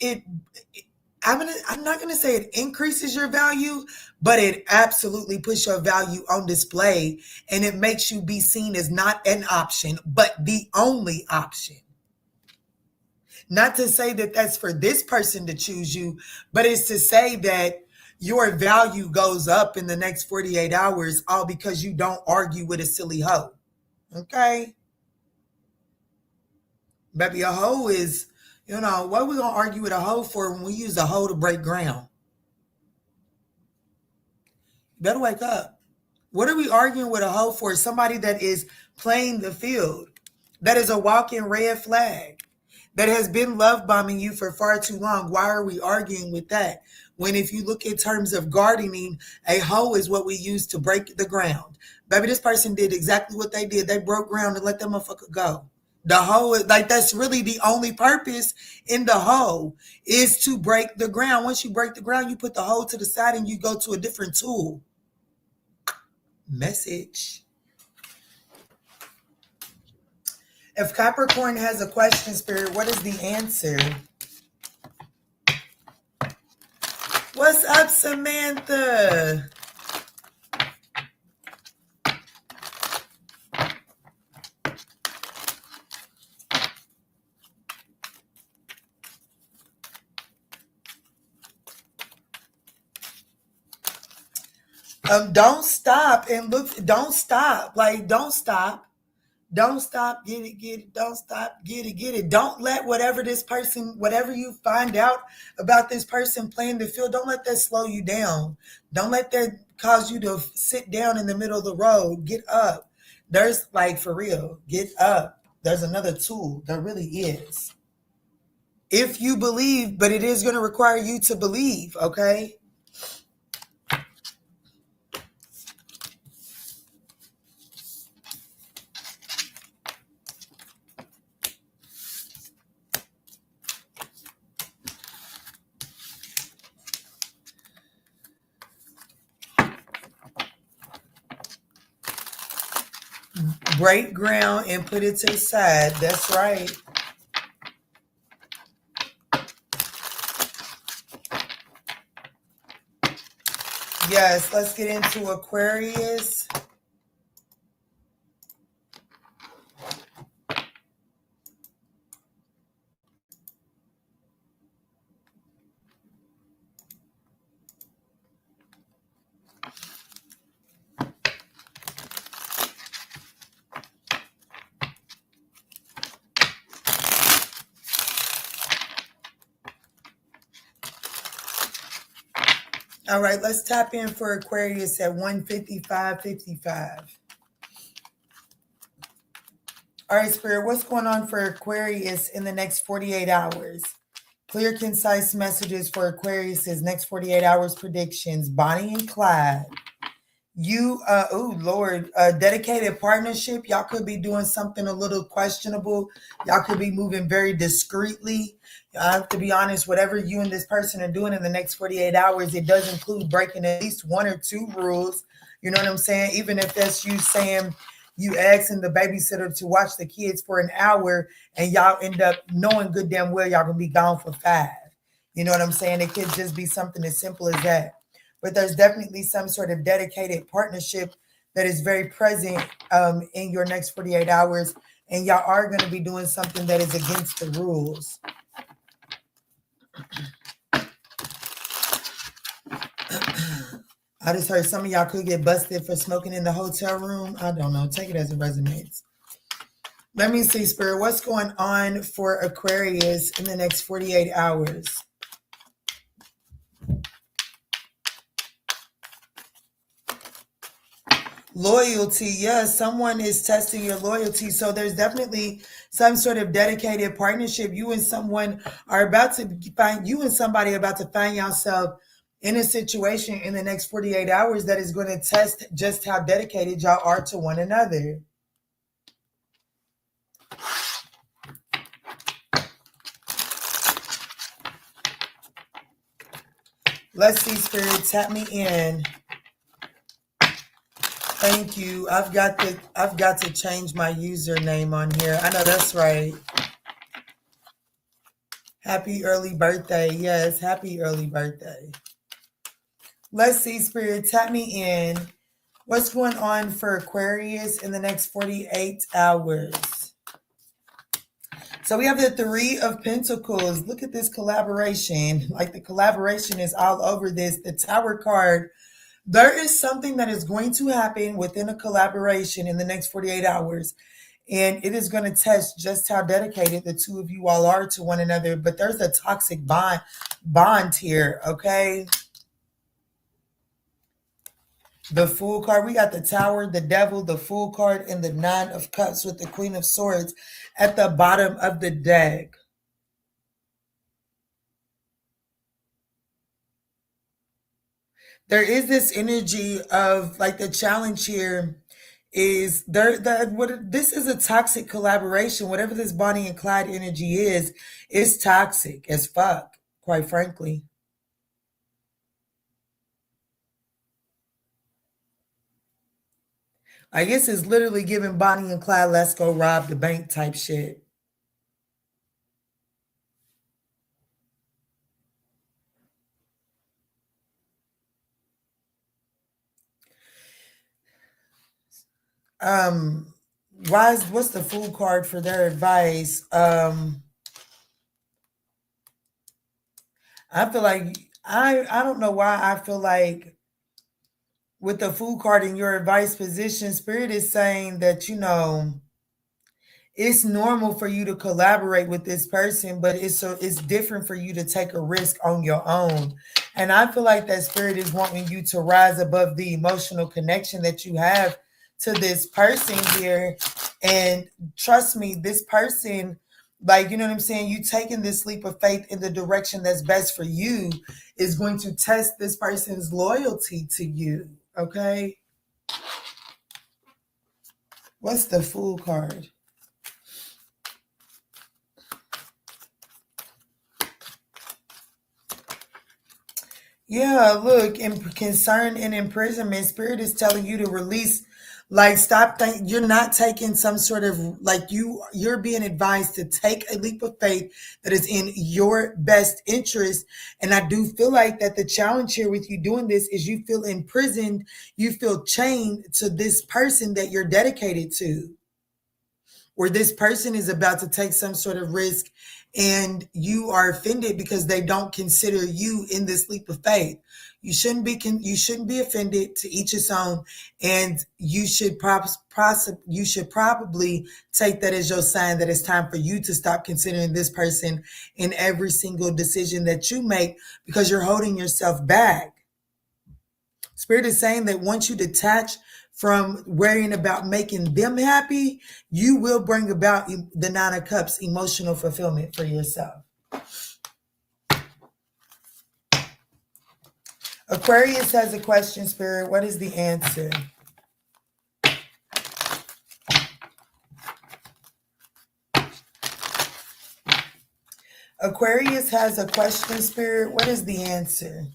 I'm not gonna say it increases your value, but it absolutely puts your value on display, and it makes you be seen as not an option, but the only option. Not to say that that's for this person to choose you, but it's to say that your value goes up in the next 48 hours, all because you don't argue with a silly hoe. Okay? Baby, a hoe is, what are we going to argue with a hoe for when we use a hoe to break ground? You better wake up. What are we arguing with a hoe for? Somebody that is playing the field, that is a walking red flag, that has been love bombing you for far too long. Why are we arguing with that? When if you look in terms of gardening, a hoe is what we use to break the ground. Baby, this person did exactly what they did. They broke ground and let that motherfucker go. The hoe, like that's really the only purpose in the hoe is to break the ground. Once you break the ground, you put the hoe to the side and you go to a different tool. Message. If Capricorn has a question, Spirit, what is the answer? What's up, Samantha? Don't stop and look. Don't stop. Like, don't stop. Don't stop. Get it. Don't stop. Get it. Don't let whatever you find out about this person playing the field, don't let that slow you down. Don't let that cause you to sit down in the middle of the road. Get up. There's, like, for real, get up. There's another tool. There really is. If you believe, but it is going to require you to believe, okay? Break ground and put it to the side. That's right. Yes, let's get into Aquarius. All right, let's tap in for Aquarius at 155.55. All right, Spirit, what's going on for Aquarius in the next 48 hours? Clear, concise messages for Aquarius's next 48 hours predictions. Bonnie and Clyde. Dedicated partnership. Y'all could be doing something a little questionable. Y'all could be moving very discreetly. I have to be honest, whatever you and this person are doing in the next 48 hours, it does include breaking at least one or two rules. You know what I'm saying? Even if that's you saying you asking the babysitter to watch the kids for an hour and y'all end up knowing good damn well y'all gonna be gone for 5. You know what I'm saying? It could just be something as simple as that. But there's definitely some sort of dedicated partnership that is very present in your next 48 hours. And y'all are going to be doing something that is against the rules. I just heard some of y'all could get busted for smoking in the hotel room. I don't know. Take it as it resonates. Let me see, Spirit. What's going on for Aquarius in the next 48 hours? Loyalty. Yes, someone is testing your loyalty. So there's definitely some sort of dedicated partnership. You and somebody are about to find yourself in a situation in the next 48 hours that is going to test just how dedicated y'all are to one another. Let's see, Spirit, tap me in. Thank you. I've got to change my username on here. I know that's right. Happy early birthday. Yes, happy early birthday. Let's see, Spirit, tap me in. What's going on for Aquarius in the next 48 hours? So we have the Three of Pentacles. Look at this collaboration. Like the collaboration is all over this. The Tower card. There is something that is going to happen within a collaboration in the next 48 hours. And it is going to test just how dedicated the two of you all are to one another. But there's a toxic bond here, okay? The Fool card. We got the Tower, the Devil, the Fool card, and the Nine of Cups with the Queen of Swords at the bottom of the deck. There is this energy of like the challenge here is there that what this is a toxic collaboration. Whatever this Bonnie and Clyde energy is toxic as fuck, quite frankly. I guess it's literally giving Bonnie and Clyde let's go rob the bank type shit. What's the Fool card for their advice? I feel like I don't know why I feel like with the Fool card in your advice position, Spirit is saying that, you know, it's normal for you to collaborate with this person, but it's different for you to take a risk on your own. And I feel like that Spirit is wanting you to rise above the emotional connection that you have to this person here. And trust me, this person, like, you know what I'm saying? You taking this leap of faith in the direction that's best for you is going to test this person's loyalty to you. Okay. What's the Fool card? Yeah, look, in concern and imprisonment, Spirit is telling you to release, like, stop you're not taking some sort of, like, you're being advised to take a leap of faith that is in your best interest. And I do feel like that the challenge here with you doing this is you feel imprisoned, you feel chained to this person that you're dedicated to, or this person is about to take some sort of risk and you are offended because they don't consider you in this leap of faith. You shouldn't be offended, to each his own, and you should probably take that as your sign that it's time for you to stop considering this person in every single decision that you make, because you're holding yourself back. Spirit is saying that once you detach from worrying about making them happy, you will bring about the Nine of Cups emotional fulfillment for yourself. Aquarius has a question, Spirit. What is the answer? Aquarius has a question, Spirit. What is the answer?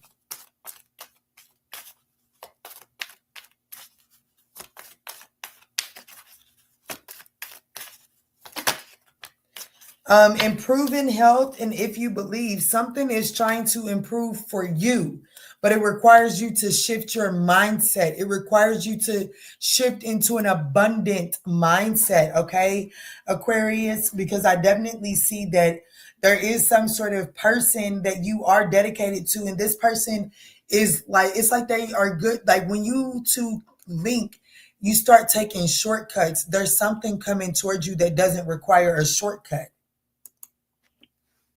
Improving health, and if you believe something is trying to improve for you, but it requires you to shift your mindset. It requires you to shift into an abundant mindset, okay, Aquarius, because I definitely see that there is some sort of person that you are dedicated to, and this person is like, it's like they are good. Like when you two link, you start taking shortcuts. There's something coming towards you that doesn't require a shortcut.